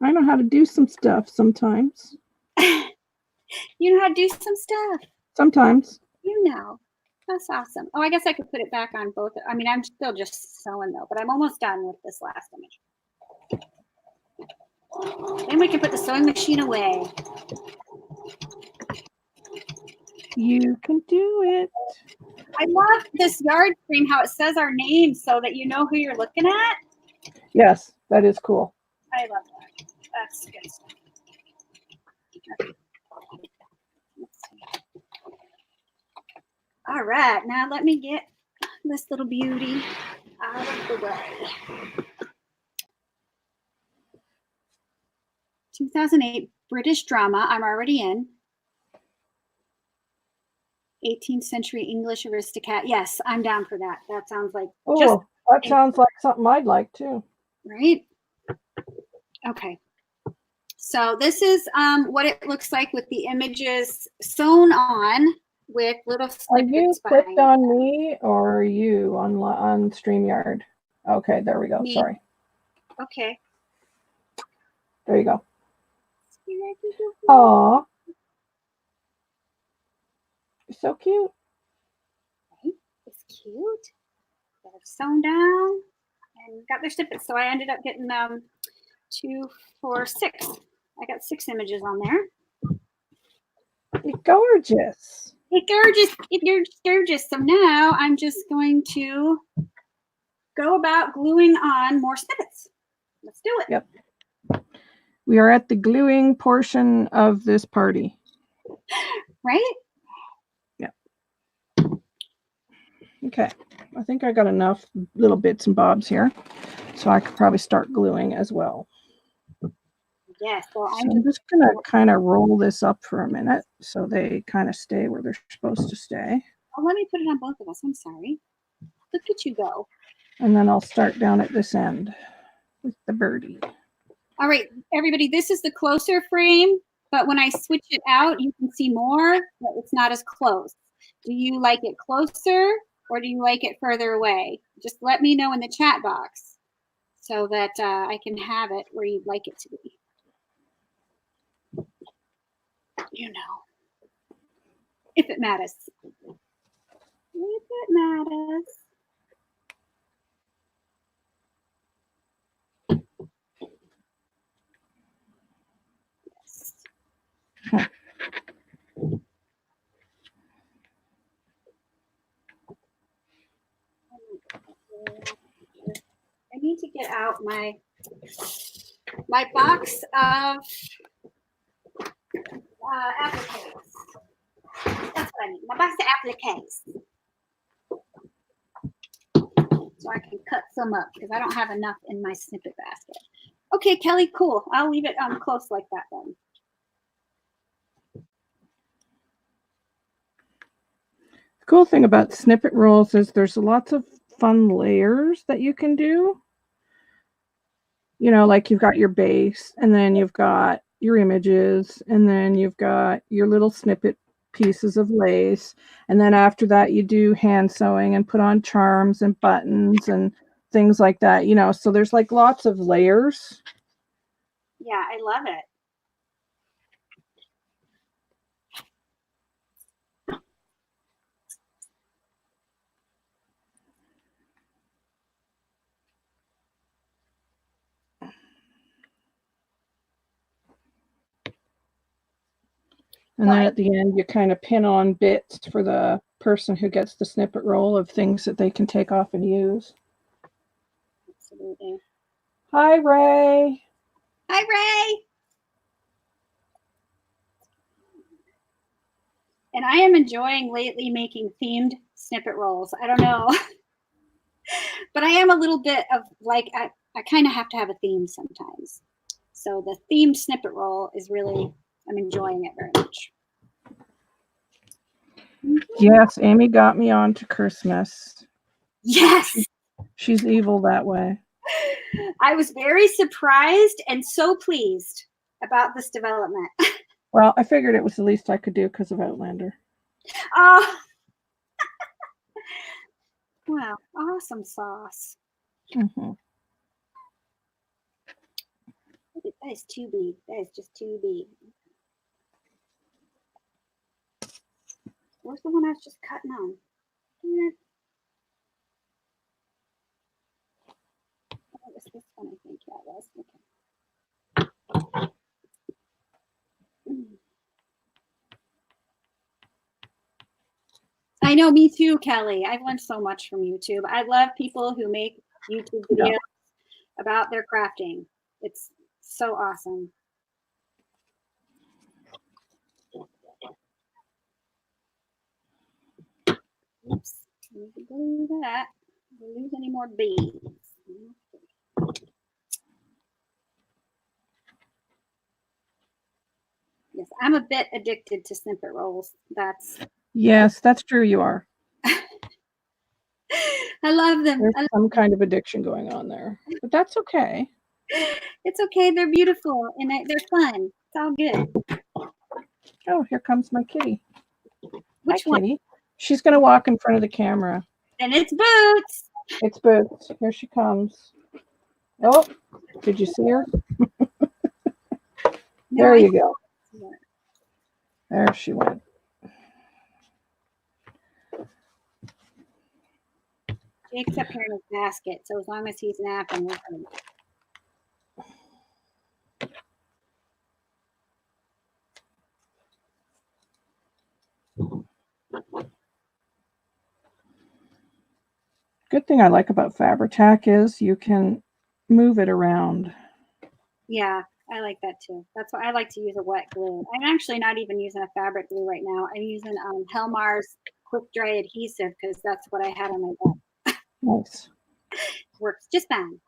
I know how to do some stuff sometimes. You know how to do some stuff. Sometimes. You know. That's awesome. Oh, I guess I could put it back on both. I mean, I'm still just sewing though, but I'm almost done with this last image. Then we can put the sewing machine away. You can do it. I love this yard frame, how it says our names so that you know who you're looking at. Yes, that is cool. I love that. That's good stuff. Okay. Let's see. All right, now let me get this little beauty out of the way. 2008 British drama, I'm already in. 18th century English aristocrat. Yes, I'm down for that. That sounds like that sounds like something I'd like too. Right? Okay. So this is what it looks like with the images sewn on with little snippets. Are you clicked on me or are you on StreamYard? Okay, there we go. Me. Sorry. Okay. There you go. Aw. You're so cute. Right? It's cute. They're sewn down and got their snippets. So I ended up getting 2, 4, 6. I got 6 images on there. You're gorgeous. It's gorgeous. So now I'm just going to go about gluing on more snippets. Let's do it. Yep. We are at the gluing portion of this party. Right? Yep. Okay. I think I got enough little bits and bobs here. So I could probably start gluing as well. Yes. So So I'm just going to kind of roll this up for a minute so they kind of stay where they're supposed to stay. Oh, let me put it on both of us. I'm sorry. Look at you go. And then I'll start down at this end with the birdie. All right, everybody, this is the closer frame, but when I switch it out, you can see more, but it's not as close. Do you like it closer or do you like it further away? Just let me know in the chat box so that I can have it where you'd like it to be. You know, if it matters. If it matters. Yes. I need to get out my box of appliques. That's what I need. My box of appliques. So I can cut some up because I don't have enough in my snippet basket. Okay, Kelly, cool. I'll leave it close like that then. The cool thing about snippet rolls is there's lots of fun layers that you can do. You know, like you've got your base, and then you've got your images, and then you've got your little snippet pieces of lace. And then after that, you do hand sewing and put on charms and buttons and things like that, you know. So there's like lots of layers. Yeah, I love it. And then at the end, you kind of pin on bits for the person who gets the snippet roll of things that they can take off and use. Absolutely. Hi, Ray. Hi, Ray. And I am enjoying lately making themed snippet rolls. I don't know. But I am a little bit of like, I kind of have to have a theme sometimes. So the themed snippet roll is really, I'm enjoying it very much. Yes, Amy got me on to Christmas. Yes. She's evil that way. I was very surprised and so pleased about this development. Well, I figured it was the least I could do because of Outlander. Oh. Wow, awesome sauce. Mm-hmm. That is too big. That is just too big. Where's the one I was just cutting on? Oh, it was this one, I think. Yeah, it was. Okay. I know, me too, Kelly. I've learned so much from YouTube. I love people who make YouTube videos about their crafting. It's so awesome. Oops, I need to glue that. Don't lose any more beads. Yes, I'm a bit addicted to snippet rolls. Yes, that's true. You are. I love them. There's some kind of addiction going on there, but that's okay. It's okay. They're beautiful and they're fun. It's all good. Oh, here comes my kitty. Which Hi, one? Kitty. She's going to walk in front of the camera. And it's Boots. It's Boots. Here she comes. Oh, did you see her? There you go. There she went. Jake's up here in his basket, so as long as he's napping, we're good. Good thing I like about Fabri-Tac is you can move it around. Yeah, I like that too. That's why I like to use a wet glue. I'm actually not even using a fabric glue right now. I'm using Helmar's quick dry adhesive because that's what I had on my bed. Nice. Works just fine.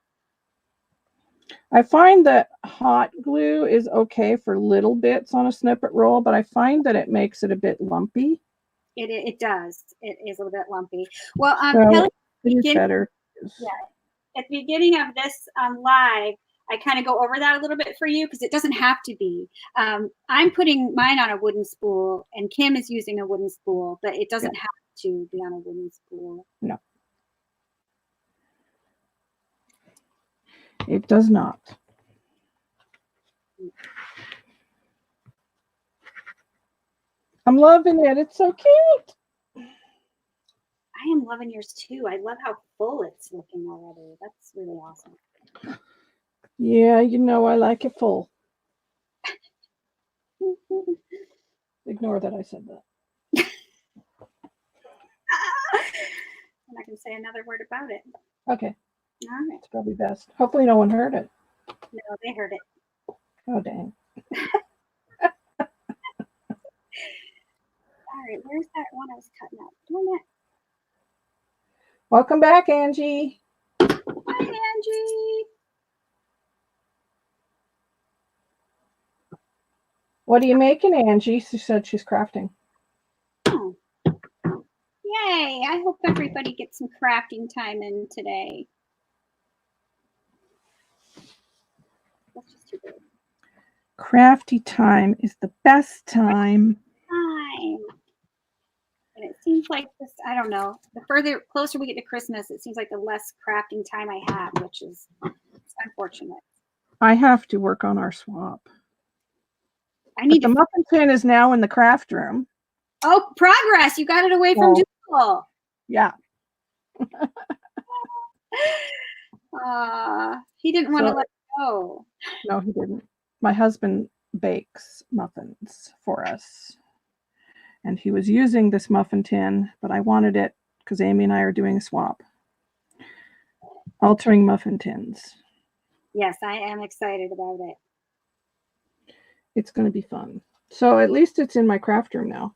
I find that hot glue is okay for little bits on a snippet roll, but I find that it makes it a bit lumpy. It does. It is a little bit lumpy. Well, So Kelly, it is begin- better. yeah, at the beginning of this live, I kind of go over that a little bit for you because it doesn't have to be. I'm putting mine on a wooden spool, and Kim is using a wooden spool, but it doesn't have to be on a wooden spool. No. It does not. I'm loving it. It's so cute. I am loving yours too. I love how full it's looking already. That's really awesome. Yeah, you know I like it full. Ignore that I said that. I'm not going to say another word about it. Okay. All right. It's probably best. Hopefully no one heard it. No, they heard it. Oh, dang. All right. Where's that one I was cutting out? Darn it. Welcome back, Angie. Hi, Angie. What are you making, Angie? She said she's crafting. Oh. Yay. I hope everybody gets some crafting time in today. That's just too big. Crafty time is the best time. Time. And it seems like this, I don't know, the closer we get to Christmas, it seems like the less crafting time I have, which is unfortunate. I have to work on our swap. I need the muffin tin is now in the craft room. Oh, progress. You got it away from Google. Yeah. He didn't want to let it go. No, he didn't. My husband bakes muffins for us. And he was using this muffin tin, but I wanted it because Amy and I are doing a swap. Altering muffin tins. Yes, I am excited about it. It's going to be fun. So at least it's in my craft room now.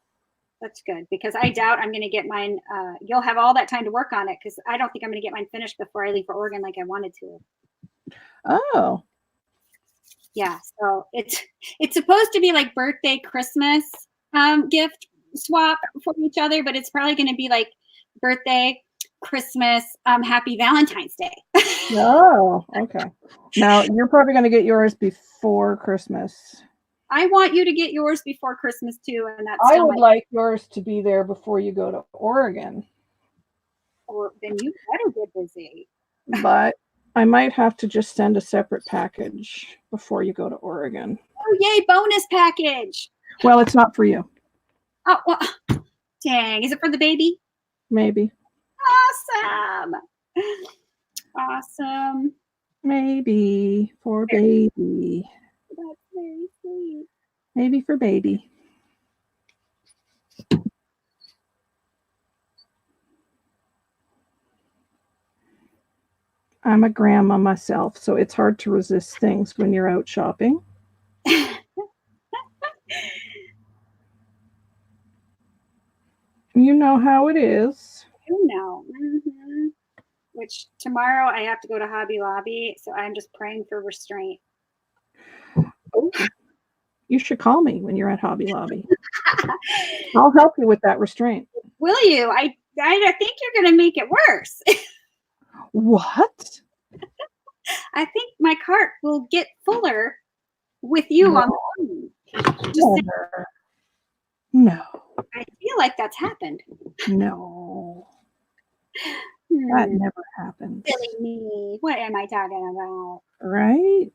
That's good because I doubt I'm going to get mine. You'll have all that time to work on it because I don't think I'm going to get mine finished before I leave for Oregon like I wanted to. Oh. Yeah, so it's supposed to be like birthday, Christmas gift swap for each other, but it's probably going to be like birthday, Christmas, happy Valentine's Day. Oh, okay. Now you're probably going to get yours before Christmas. I want you to get yours before Christmas too, and that's. I would like yours to be there before you go to Oregon. Or then you better get busy. But I might have to just send a separate package before you go to Oregon. Oh, yay, bonus package. Well, it's not for you. Oh, well, dang. Is it for the baby? Maybe. Awesome. Awesome. Maybe for baby. That's very sweet. Maybe for baby. I'm a grandma myself, so it's hard to resist things when you're out shopping. You know how it is. You know. Mm-hmm. Which tomorrow I have to go to Hobby Lobby, so I'm just praying for restraint. Oh, you should call me when you're at Hobby Lobby. I'll help you with that restraint. Will you? I think you're going to make it worse. What? I think my cart will get fuller with you on the phone. No. I feel like that's happened. No. That never happens. Silly me. What am I talking about? Right?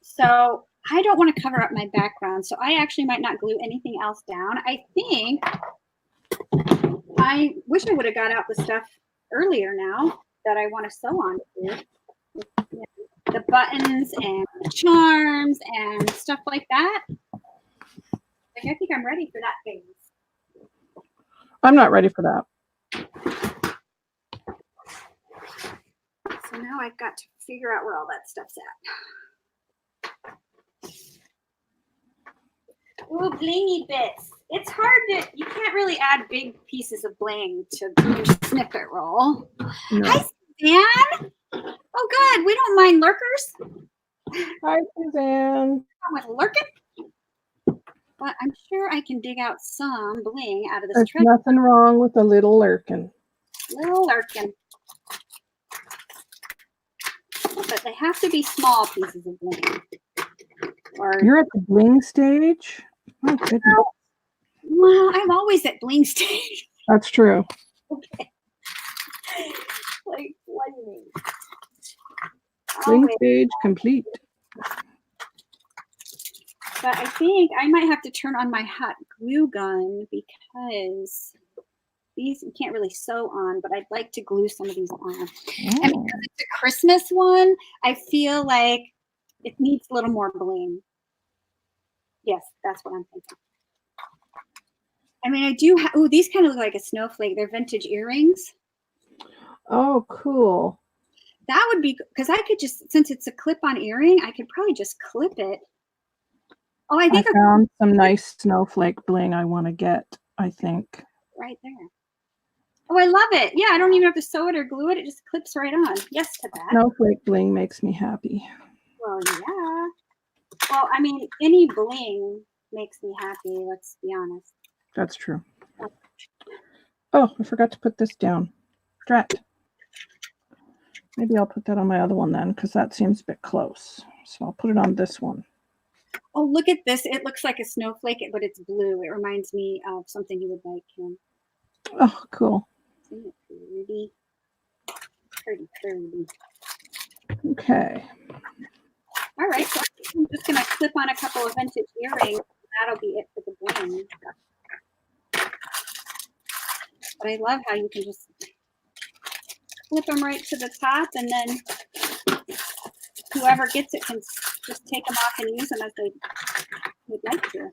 So I don't want to cover up my background, so I actually might not glue anything else down. I think I wish I would have got out the stuff earlier now that I want to sew on to. The buttons and the charms and stuff like that. Like, I think I'm ready for that phase. I'm not ready for that. So now I've got to figure out where all that stuff's at. Ooh, blingy bits. It's hard to, you can't really add big pieces of bling to your snippet roll. No. Hi, Suzanne. Oh, good. We don't mind lurkers. Hi, Suzanne. With lurking. But I'm sure I can dig out some bling out of this There's treasure. nothing wrong with a little lurkin. Little lurkin. But they have to be small pieces of bling. Or, You're at the bling stage? My goodness. well, I'm always at bling stage. That's true. Okay. Like, what do you mean? Bling Always. stage complete. But I think I might have to turn on my hot glue gun because these you can't really sew on, but I'd like to glue some of these on. And because it's a Christmas one, I feel like it needs a little more bling. Yes, that's what I'm thinking. I mean, I do have, oh, these kind of look like a snowflake. They're vintage earrings. Oh, cool. That would be, because I could just, since it's a clip-on earring, I could probably just clip it. Oh, I think I found some nice snowflake bling I want to get, I think. Right there. Oh, I love it. Yeah, I don't even have to sew it or glue it. It just clips right on. Yes to that. Snowflake bling makes me happy. Well, yeah. Well, I mean, any bling makes me happy, let's be honest. That's true. Oh, I forgot to put this down. Drat. Maybe I'll put that on my other one then, because that seems a bit close. So I'll put it on this one. Oh, look at this. It looks like a snowflake, but it's blue. It reminds me of something you would like, Kim. Oh, cool. Isn't it pretty? Pretty, pretty. Okay. All right, so I'm just going to clip on a couple of vintage earrings. That'll be it for the bling. But I love how you can just clip them right to the top, and then whoever gets it can just take them off and use them as they would like to.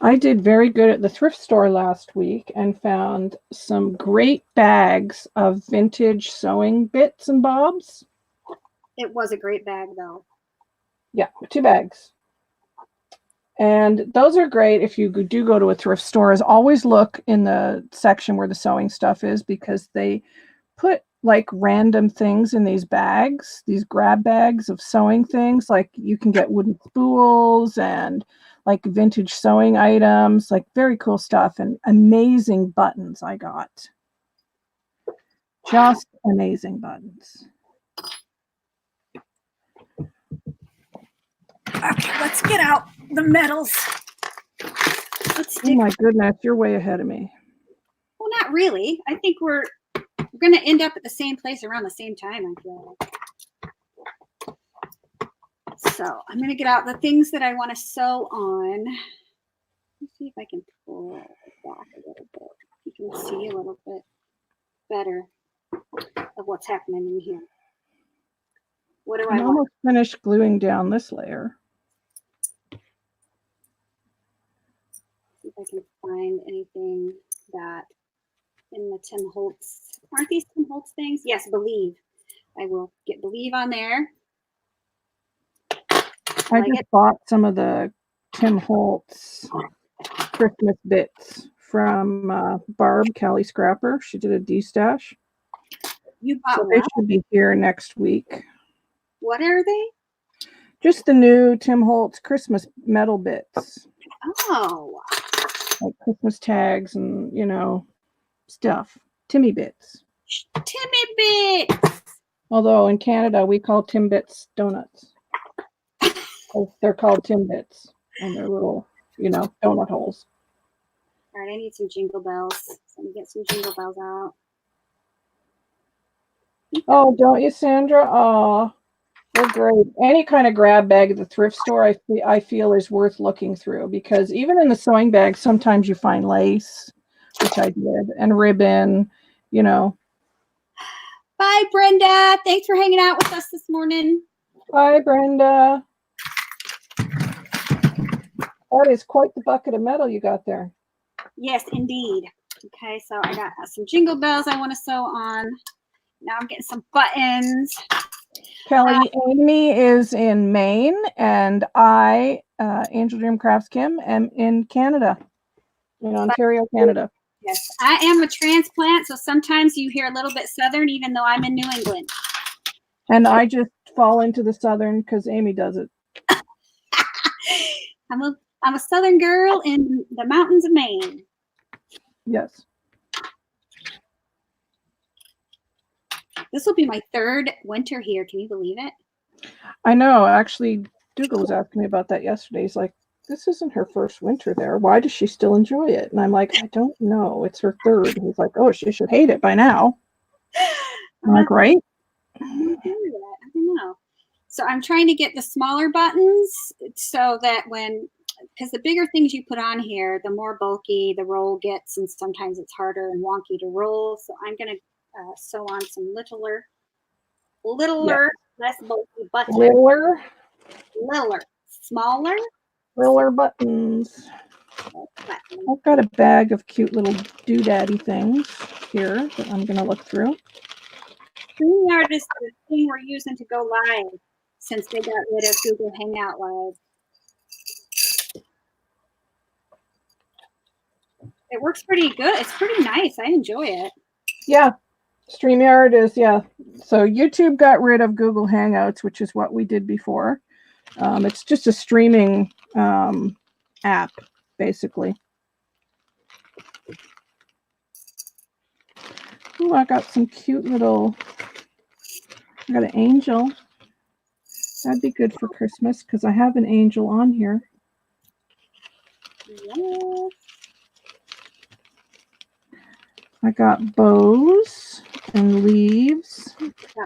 I did very good at the thrift store last week and found some great bags of vintage sewing bits and bobs. It was a great bag, though. Yeah, 2 bags. And those are great if you do go to a thrift store. Is always look in the section where the sewing stuff is, because they put like random things in these bags, these grab bags of sewing things. Like you can get wooden spools and like vintage sewing items, like very cool stuff, and amazing buttons I got. Just amazing buttons. Okay, let's get out the medals. Let's Oh stick. my goodness, you're way ahead of me. Well, not really. I think we're going to end up at the same place around the same time, I feel like. So I'm going to get out the things that I want to sew on. Let's see if I can pull it back a little bit. You can see a little bit better of what's happening in here. What do I I'm want? almost finished gluing down this layer. See if I can find anything that in the Tim Holtz. Aren't these Tim Holtz things? Yes, Believe. I will get Believe on there. I just bought some of the Tim Holtz Christmas bits from Barb, Callie Scrapper. She did a D-stash. You bought So they what? should be here next week. What are they? Just the new Tim Holtz Christmas metal bits. Oh. Like Christmas tags and, you know, stuff. Timmy bits. Timmy Bits. Although in Canada, we call Timbits donuts. They're called Timbits. And they're little, you know, donut holes. All right, I need some jingle bells. So let me get some jingle bells out. Oh, don't you, Sandra? Oh, they're great. Any kind of grab bag at the thrift store, I feel is worth looking through, because even in the sewing bag, sometimes you find lace, which I did, and ribbon, you know. Bye, Brenda. Thanks for hanging out with us this morning. Hi, Brenda. That is quite the bucket of metal you got there. Yes, indeed. Okay, so I got some jingle bells I want to sew on. Now I'm getting some buttons. Kelly, Amy is in Maine, and I, Angel Dream Crafts Kim, am in Canada, in Ontario, Canada. Yes, I am a transplant, so sometimes you hear a little bit Southern, even though I'm in New England. And I just fall into the Southern because Amy does it. I'm a Southern girl in the mountains of Maine. Yes. This will be my 3rd winter here. Can you believe it? I know. Actually, Dougal was asking me about that yesterday. He's like, this isn't her first winter there. Why does she still enjoy it? And I'm like, I don't know. It's her 3rd. And he's like, oh, she should hate it by now. I'm like, right? I don't know. So I'm trying to get the smaller buttons so that because the bigger things you put on here, the more bulky the roll gets, and sometimes it's harder and wonky to roll. So I'm going to sew on some littler, less bulky buttons. Smaller buttons. I've got a bag of cute little doodaddy things here that I'm going to look through. StreamYard is the thing we're using to go live since they got rid of Google Hangout Live. It works pretty good. It's pretty nice. I enjoy it. Yeah. StreamYard is, yeah. So YouTube got rid of Google Hangouts, which is what we did before. It's just a streaming app, basically. Oh, I got some cute little, I got an angel. That'd be good for Christmas because I have an angel on here. Yes. I got bows and leaves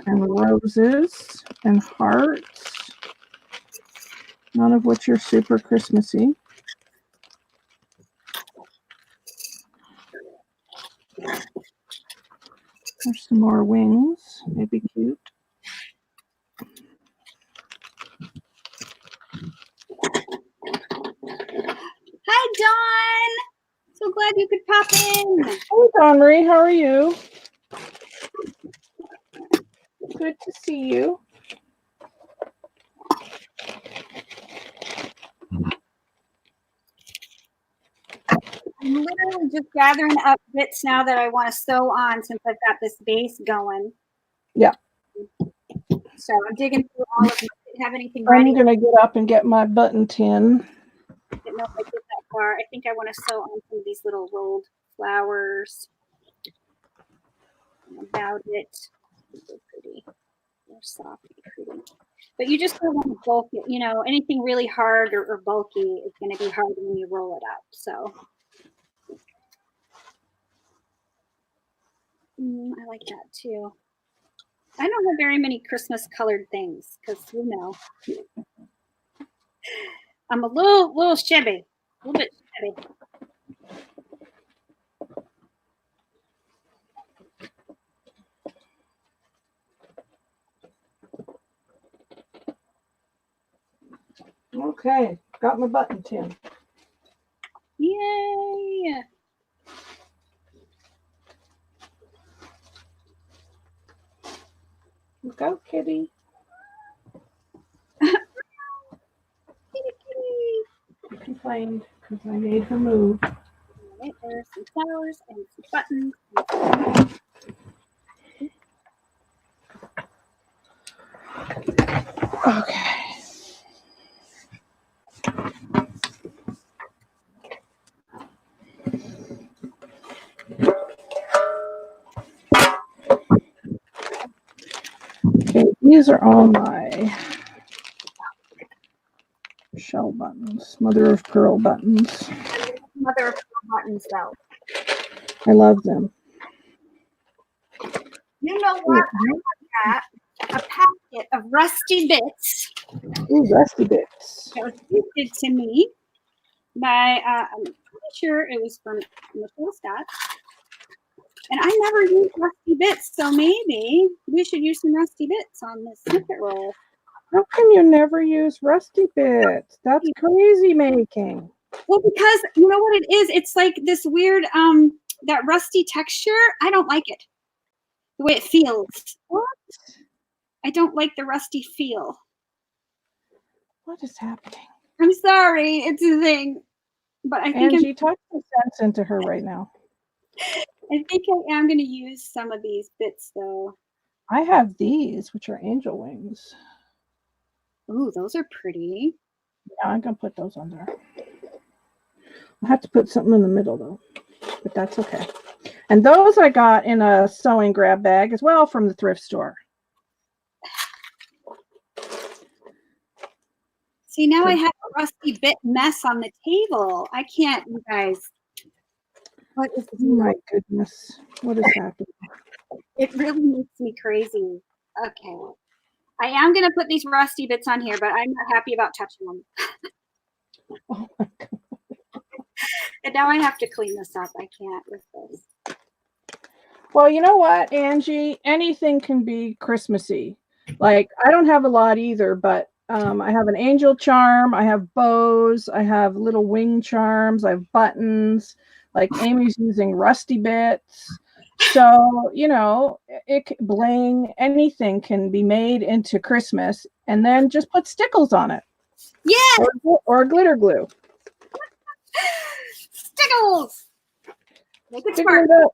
and roses and hearts, none of which are super Christmassy. There's some more wings, maybe cute. Hi, Dawn. So glad you could pop in. Hey, Dawn Marie, how are you? Good to see you. I'm literally just gathering up bits now that I want to sew on since I've got this base going. Yeah. So I'm digging through all of them. I didn't have anything ready. I'm going to get up and get my button tin. I didn't know if I get that far. I think I want to sew on some of these little rolled flowers. About it. They're pretty. They're soft and pretty. But you just don't want to bulk it. You know, anything really hard or bulky is going to be hard when you roll it up. So I like that too. I don't have very many Christmas colored things because, you know, I'm a little shabby, a little bit shabby. Okay, got my button tin. Yay! Go, kitty. Kitty, kitty. She complained because I made her move. Right, there's some flowers and some buttons. Okay. Okay, these are all my shell buttons, mother of pearl buttons. Mother of pearl buttons, though. I love them. You know what? I got a packet of rusty bits. Ooh, rusty bits. That was gifted to me by, I'm pretty sure it was from Nicole Scott. And I never used rusty bits, so maybe we should use some rusty bits on this snippet roll. How can you never use rusty bits? That's crazy making. Well, because you know what it is? It's like this weird, that rusty texture. I don't like it. The way it feels. What? I don't like the rusty feel. What is happening? I'm sorry, it's a thing. But I think Angie, talk some sense into her right now. I am going to use some of these bits though. I have these, which are angel wings. Ooh, those are pretty. Yeah, I'm gonna put those on there. I'll have to put something in the middle though, but that's okay. And those I got in a sewing grab bag as well from the thrift store. See, now I have a rusty bit mess on the table. I can't, you guys. What is this? Oh my goodness. What is happening? It really makes me crazy. Okay. I am going to put these rusty bits on here, but I'm not happy about touching them. Oh my God. And now I have to clean this up. I can't with this. Well, you know what, Angie? Anything can be Christmassy. Like, I don't have a lot either, but I have an angel charm. I have bows. I have little wing charms. I have buttons. Like, Amy's using rusty bits. So, you know, bling, anything can be made into Christmas, and then just put stickles on it. Yeah. Or glitter glue. Stickles. Make it Stickle it sparkly. up.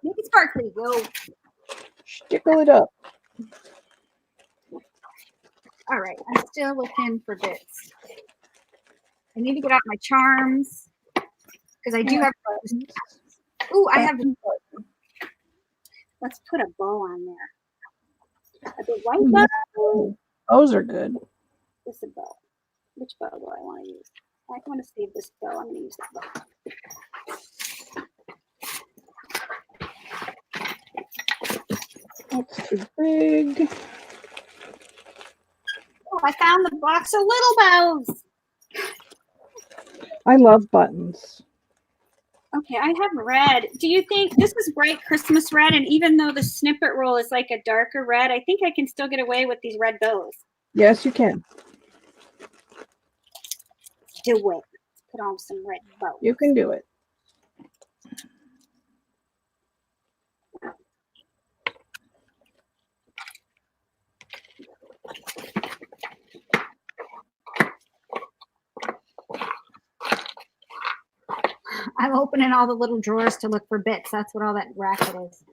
Make it sparkly. Go. Stickle it up. All right. I'm still looking for bits. I need to get out my charms because I do have those. Ooh, I have. Let's put a bow on there. A big white bow. Those are good. This is a bow. Which bow do I want to use? I want to save this bow. I'm going to use that bow. That's too big. Oh, I found the box of little bows. I love buttons. Okay, I have red. Do you think this is bright Christmas red? And even though the snippet roll is like a darker red, I think I can still get away with these red bows. Yes, you can. Do it. Put on some red bows. You can do it. I'm opening all the little drawers to look for bits. That's what all that racket is.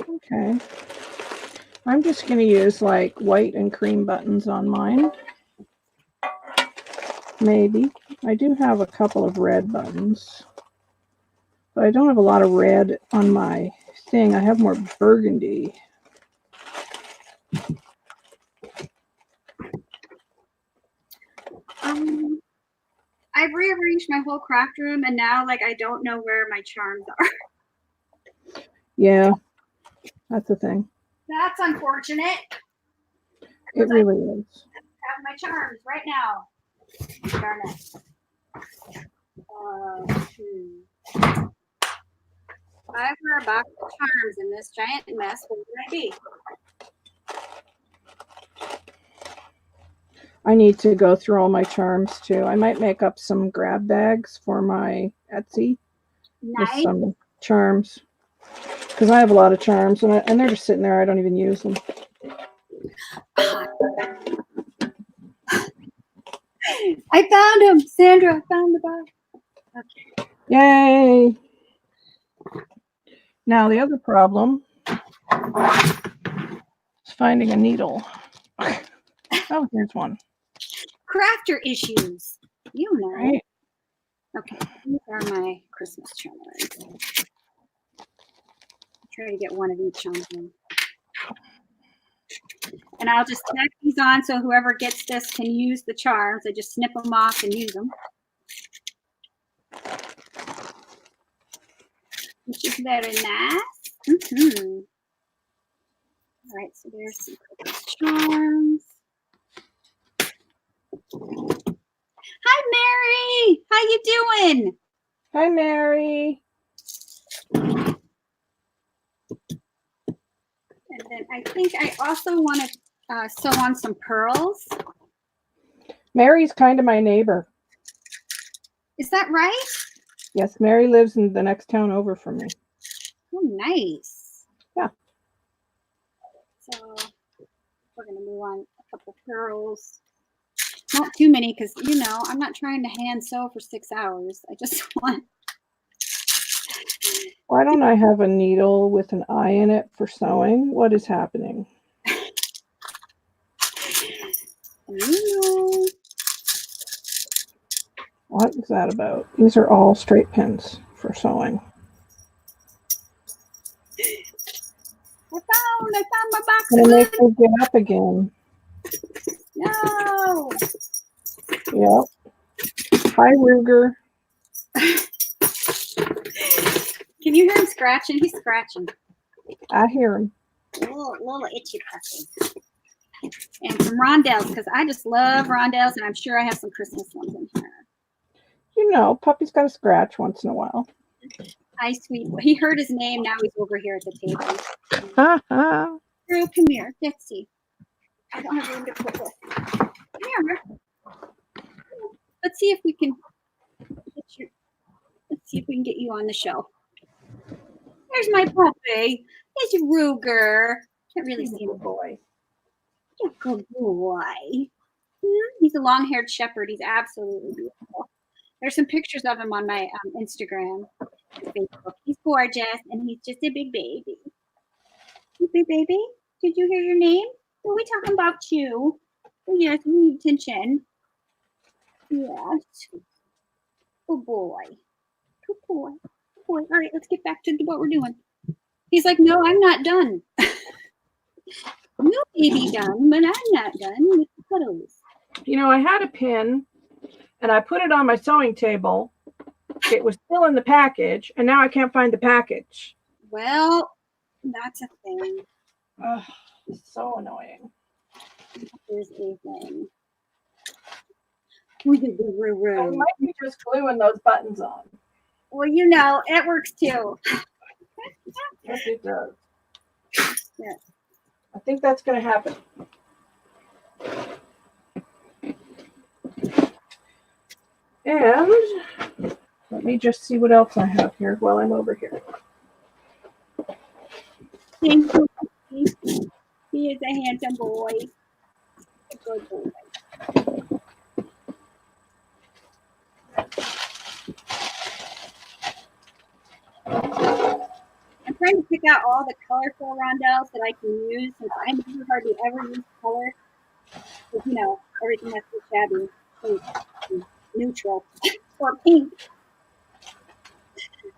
Okay. I'm just going to use like white and cream buttons on mine. Maybe. I do have a couple of red buttons. But I don't have a lot of red on my thing. I have more burgundy. I've rearranged my whole craft room and now like I don't know where my charms are. Yeah. That's the thing. That's unfortunate. It really is. I have my charms right now. Darn it. If I were a box of charms in this giant mess, what would I be? I need to go through all my charms too. I might make up some grab bags for my Etsy with Nice. some charms. Because I have a lot of charms and they're just sitting there. I don't even use them. I found him, Sandra. I found the box. Okay. Yay! Now the other problem is finding a needle. Oh, here's one. Crafter issues. You know. Right. Okay, these are my Christmas charms. Try to get one of each on here. And I'll just tack these on so whoever gets this can use the charms. I just snip them off and use them. Which is very nice. Mm-hmm. All right, so there's some Christmas charms. Hi, Mary. How you doing? Hi, Mary. And then I think I also want to sew on some pearls. Mary's kind of my neighbor. Is that right? Yes, Mary lives in the next town over from me. Oh, nice. Yeah. So we're going to move on a couple pearls. Not too many because, you know, I'm not trying to hand sew for 6 hours. I just want. Why don't I have a needle with an eye in it for sewing? What is happening? You know. What is that about? These are all straight pins for sewing. I found my box. And they can get up again. No. Yep. Hi, Ruger. Can you hear him scratching? He's scratching. I hear him. Little itchy puppy. And some rondelles because I just love rondelles, and I'm sure I have some Christmas ones in here. You know, puppy's got a scratch once in a while. Hi, sweet. He heard his name. Now he's over here at the table. Ha ha. Girl, come here. Let's see. I don't have room to put this. Come here. Let's see if we can get you on the show. There's my puppy. There's Ruger. Can't really see him. Boy. Good boy. He's a long-haired shepherd. He's absolutely beautiful. There's some pictures of him on my Instagram, Facebook. He's gorgeous, and he's just a big baby. You big baby? Did you hear your name? Well, we talking about you. Oh, yes, we need attention. Yes. Good boy. Good boy. Good boy. All right, let's get back to what we're doing. He's like, no, I'm not done. You may be done, but I'm not done with the cuddles. You know, I had a pin and I put it on my sewing table. It was still in the package, and now I can't find the package. Well, that's a thing. Ugh, it's so annoying. There's a thing. We could be I might be just gluing those buttons on. Well, you know, it works too. Yes, it does. Yeah. I think that's going to happen. And let me just see what else I have here while I'm over here. Thank you. He is a handsome boy. A good boy. I'm trying to pick out all the colorful rondelles that I can use since I never hardly ever use color. Because, you know, everything has to be shabby, pink, neutral, or pink.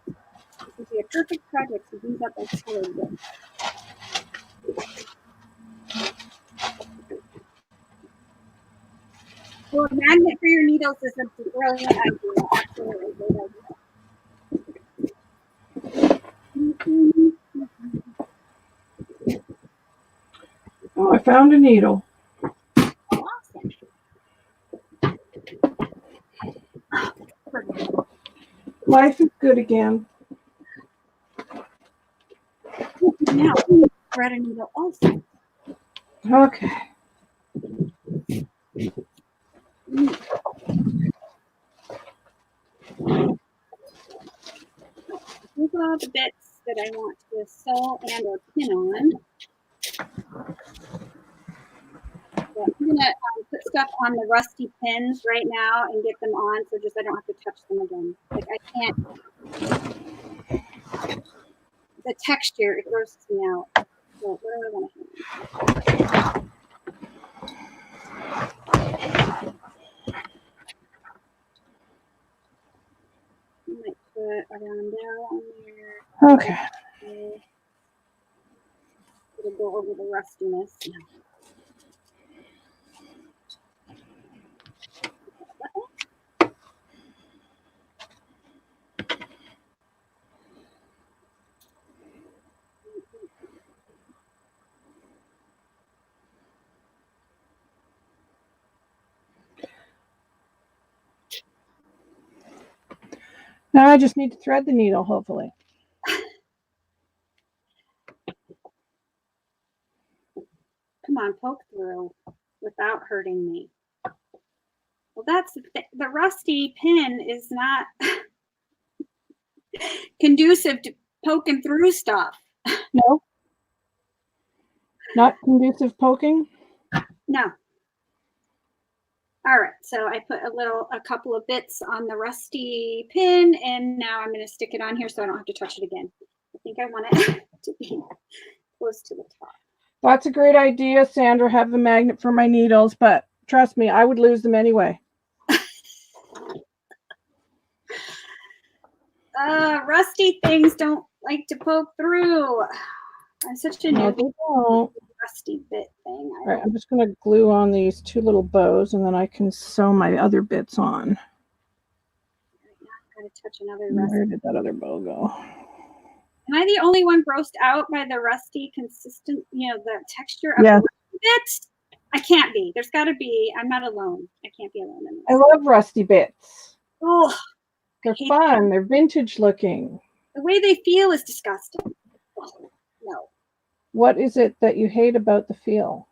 This would be a perfect project to use up a color again. Well, a magnet for your needles is a brilliant idea. Absolutely great idea. Oh, I found a needle. Awesome. Life is good again. Now, we need to thread a needle also. Okay. These are all the bits that I want to sew and or pin on. So I'm going to put stuff on the rusty pins right now and get them on so just I don't have to touch them again. Like I can't, the texture, it grosses me out. So what do I want to do? I might put a rondelle on there. Okay. It'll go over the rustiness. Now I just need to thread the needle, hopefully. Come on, poke through without hurting me. Well, that's the rusty pin is not conducive to poking through stuff. No? Not conducive poking? No. All right, so I put a couple of bits on the rusty pin, and now I'm going to stick it on here so I don't have to touch it again. I think I want it to be close to the top. That's a great idea, Sandra. Have the magnet for my needles, but trust me, I would lose them anyway. Rusty things don't like to poke through. I'm such a No, newbie. they don't. Rusty bit thing. All right, I'm just going to glue on these two little bows, and then I can sew my other bits on. Gotta touch another rusty. Where did that other bow go? Am I the only one grossed out by the rusty consistent, the texture of Yeah. the bits? I can't be. There's got to be. I'm not alone. I can't be alone in this. I love rusty bits. Oh, They're fun. They're vintage looking. the way they feel is disgusting. Oh, no. What is it that you hate about the feel?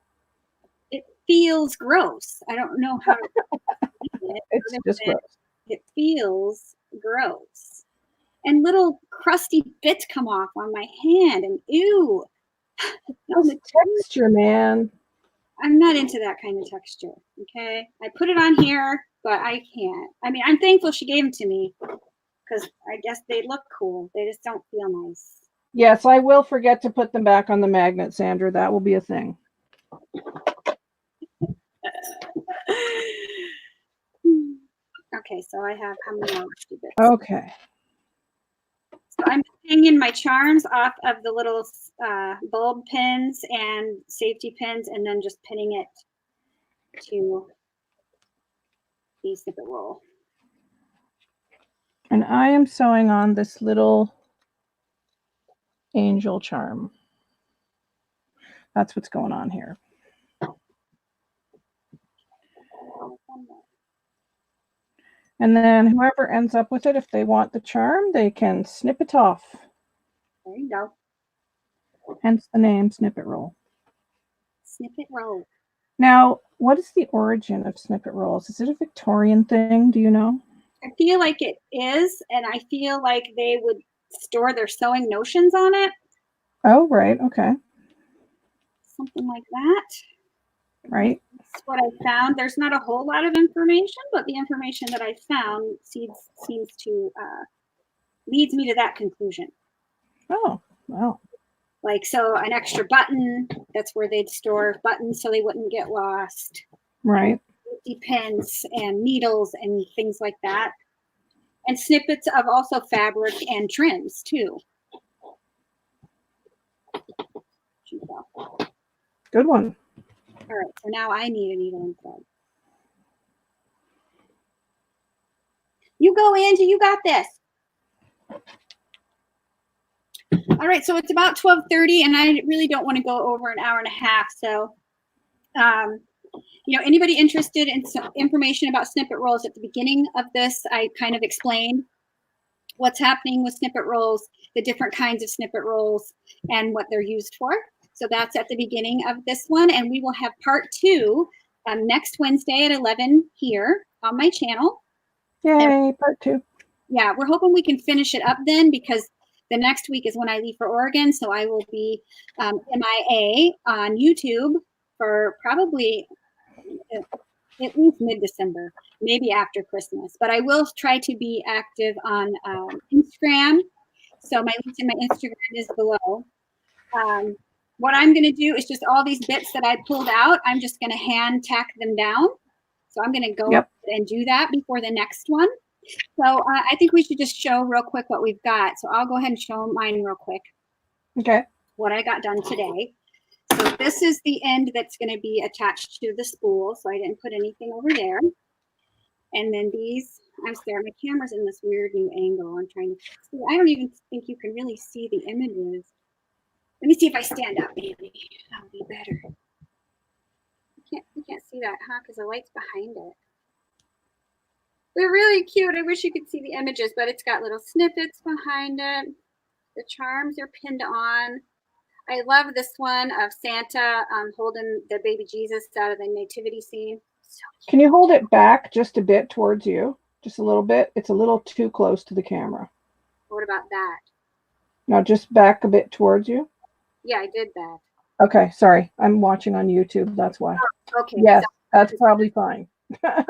It feels gross. I don't know how to explain it. It's just gross. It feels gross. And little crusty bits come off on my hand, and ew. It's texture, man. I'm not into that kind of texture, okay? I put it on here, but I can't. I mean, I'm thankful she gave them to me because I guess they look cool. They just don't feel nice. Yes, I will forget to put them back on the magnet, Sandra. That will be a thing. Okay, so I have how many more rusty bits? Okay. So I'm hanging my charms off of the little bulb pins and safety pins, and then just pinning it to the snippet roll. And I am sewing on this little angel charm. That's what's going on here. And then whoever ends up with it, if they want the charm, they can snip it off. There you go. Hence the name Snippet Roll. Snippet roll. Now, what is the origin of snippet rolls? Is it a Victorian thing? Do you know? I feel like it is, and I feel like they would store their sewing notions on it. Oh, right. Okay. Something like that. Right. That's what I found. There's not a whole lot of information, but the information that I found seems to leads me to that conclusion. Oh, wow. Like, so an extra button, that's where they'd store buttons so they wouldn't get lost. Right. Safety pins and needles and things like that. And snippets of also fabric and trims too. Good one. All right, so now I need a needle and thread. You go, Angie, you got this. All right, so it's about 12:30, and I really don't want to go over an hour and a half. So, anybody interested in some information about snippet rolls at the beginning of this, I kind of explained what's happening with snippet rolls, the different kinds of snippet rolls, and what they're used for. So that's at the beginning of this one, and we will have part 2 next Wednesday at 11 here on my channel. Yay, part 2. Yeah, we're hoping we can finish it up then, because the next week is when I leave for Oregon, so I will be MIA on YouTube for probably at least mid-December, maybe after Christmas. But I will try to be active on Instagram. So my link to my Instagram is below. What I'm going to do is just all these bits that I pulled out, I'm just going to hand tack them down. So I'm going to go and do that before the next one. So I think we should just show real quick what we've got. So I'll go ahead and show mine real quick. Okay. What I got done today. So this is the end that's going to be attached to the spool. So I didn't put anything over there. And then these, I'm sorry, my camera's in this weird new angle. I'm trying to see. I don't even think you can really see the images. Let me see if I stand up, maybe. That'll be better. You can't see that, huh? Because the light's behind it. They're really cute. I wish you could see the images, but it's got little snippets behind it. The charms are pinned on. I love this one of Santa holding the baby Jesus out of the nativity scene. So can you hold it back just a bit towards you? Just a little bit? It's a little too close to the camera. What about that? Now just back a bit towards you. Yeah, I did that. Okay, sorry. I'm watching on YouTube. That's why. Okay. Yes, that's probably fine. Okay.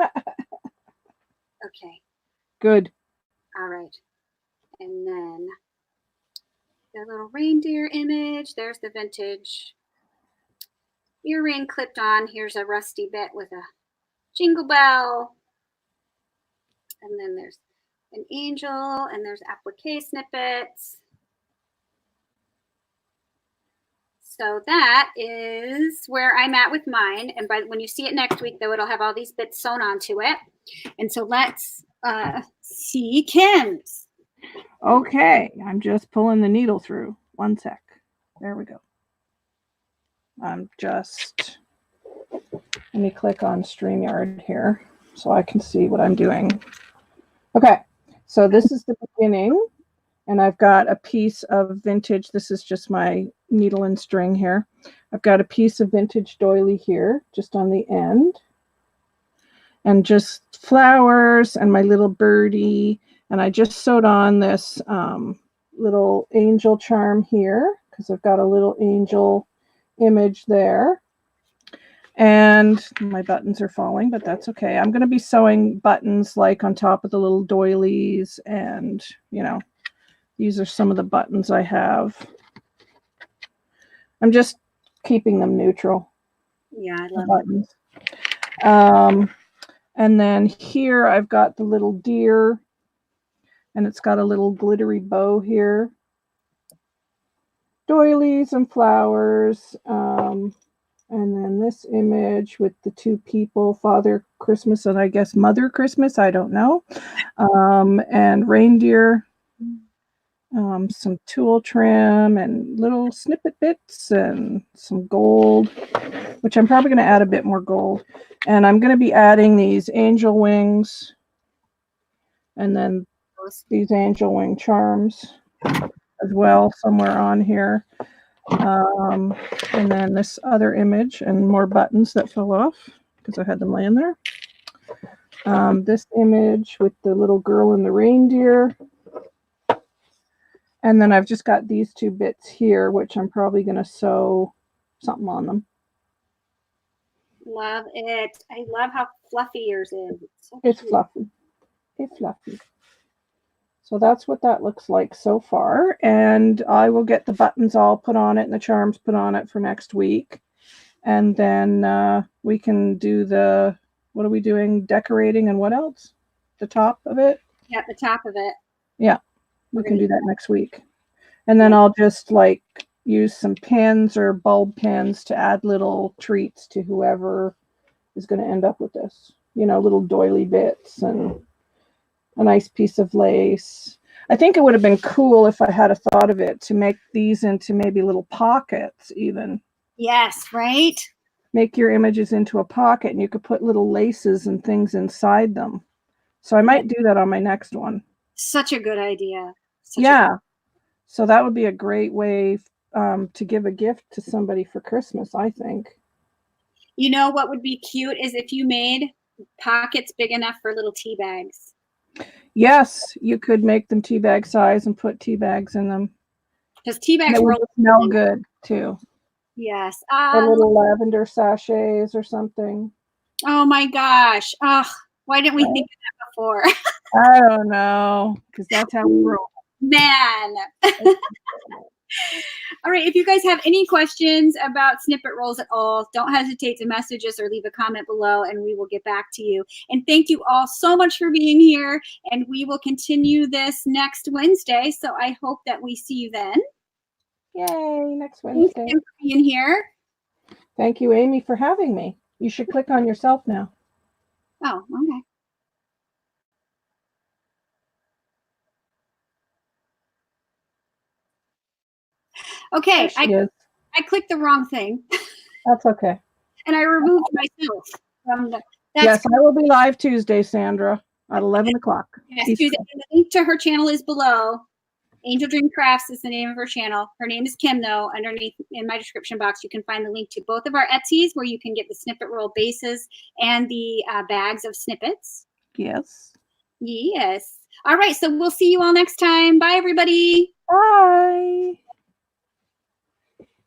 Good. All right. And then the little reindeer image. There's the vintage earring clipped on. Here's a rusty bit with a jingle bell. And then there's an angel, and there's applique snippets. So that is where I'm at with mine. And when you see it next week, though, it'll have all these bits sewn onto it. And so let's see Kim's. Okay, I'm just pulling the needle through. One sec. There we go. I'm just, let me click on StreamYard here so I can see what I'm doing. Okay, so this is the beginning, and I've got a piece of vintage. This is just my needle and string here. I've got a piece of vintage doily here, just on the end, and just flowers and my little birdie. And I just sewed on this little angel charm here because I've got a little angel image there. And my buttons are falling, but that's okay. I'm going to be sewing buttons like on top of the little doilies, and you know, these are some of the buttons I have. I'm just keeping them neutral. Yeah, I love buttons. And then here I've got the little deer, and it's got a little glittery bow here. Doilies and flowers. And then this image with the two people, Father Christmas and I guess Mother Christmas, I don't know. And reindeer, some tulle trim and little snippet bits and some gold, which I'm probably going to add a bit more gold. And I'm going to be adding these angel wings and then these angel wing charms as well somewhere on here. And then this other image and more buttons that fell off because I had them laying there. This image with the little girl and the reindeer. And then I've just got these two bits here, which I'm probably going to sew something on them. Love it. I love how fluffy yours is. It's fluffy. It's fluffy. So that's what that looks like so far. And I will get the buttons all put on it and the charms put on it for next week. And then we can do the, what are we doing? Decorating and what else? The top of it? Yeah, the top of it. Yeah, we can do that next week. And then I'll just like use some pins or bulb pins to add little treats to whoever is going to end up with this. You know, little doily bits and a nice piece of lace. I think it would have been cool if I had a thought of it to make these into maybe little pockets even. Yes, right? Make your images into a pocket and you could put little laces and things inside them. So I might do that on my next one. Such a good idea. So that would be a great way to give a gift to somebody for Christmas, I think. You know what would be cute is if you made pockets big enough for little tea bags. Yes, you could make them tea bag size and put tea bags in them. Because tea bags would smell good too. Yes. Or little lavender sachets or something. Oh my gosh. Why didn't we think of that before? I don't know, because that's how we roll. Man. All right. If you guys have any questions about snippet rolls at all, don't hesitate to message us or leave a comment below and we will get back to you. And thank you all so much for being here. And we will continue this next Wednesday. So I hope that we see you then. Yay, next Wednesday. Thank you for being here. Thank you, Amy, for having me. You should click on yourself now. Oh, okay. Okay, I clicked the wrong thing. That's okay. And I removed myself from the. Yes, I will be live Tuesday, Sandra, at 11 o'clock. Yes, Tuesday. And the link to her channel is below. Angel Dream Crafts is the name of her channel. Her name is Kim, though. Underneath in my description box, you can find the link to both of our Etsy's where you can get the snippet roll bases and the bags of snippets. Yes. Yes. All right, so we'll see you all next time. Bye, everybody. Bye.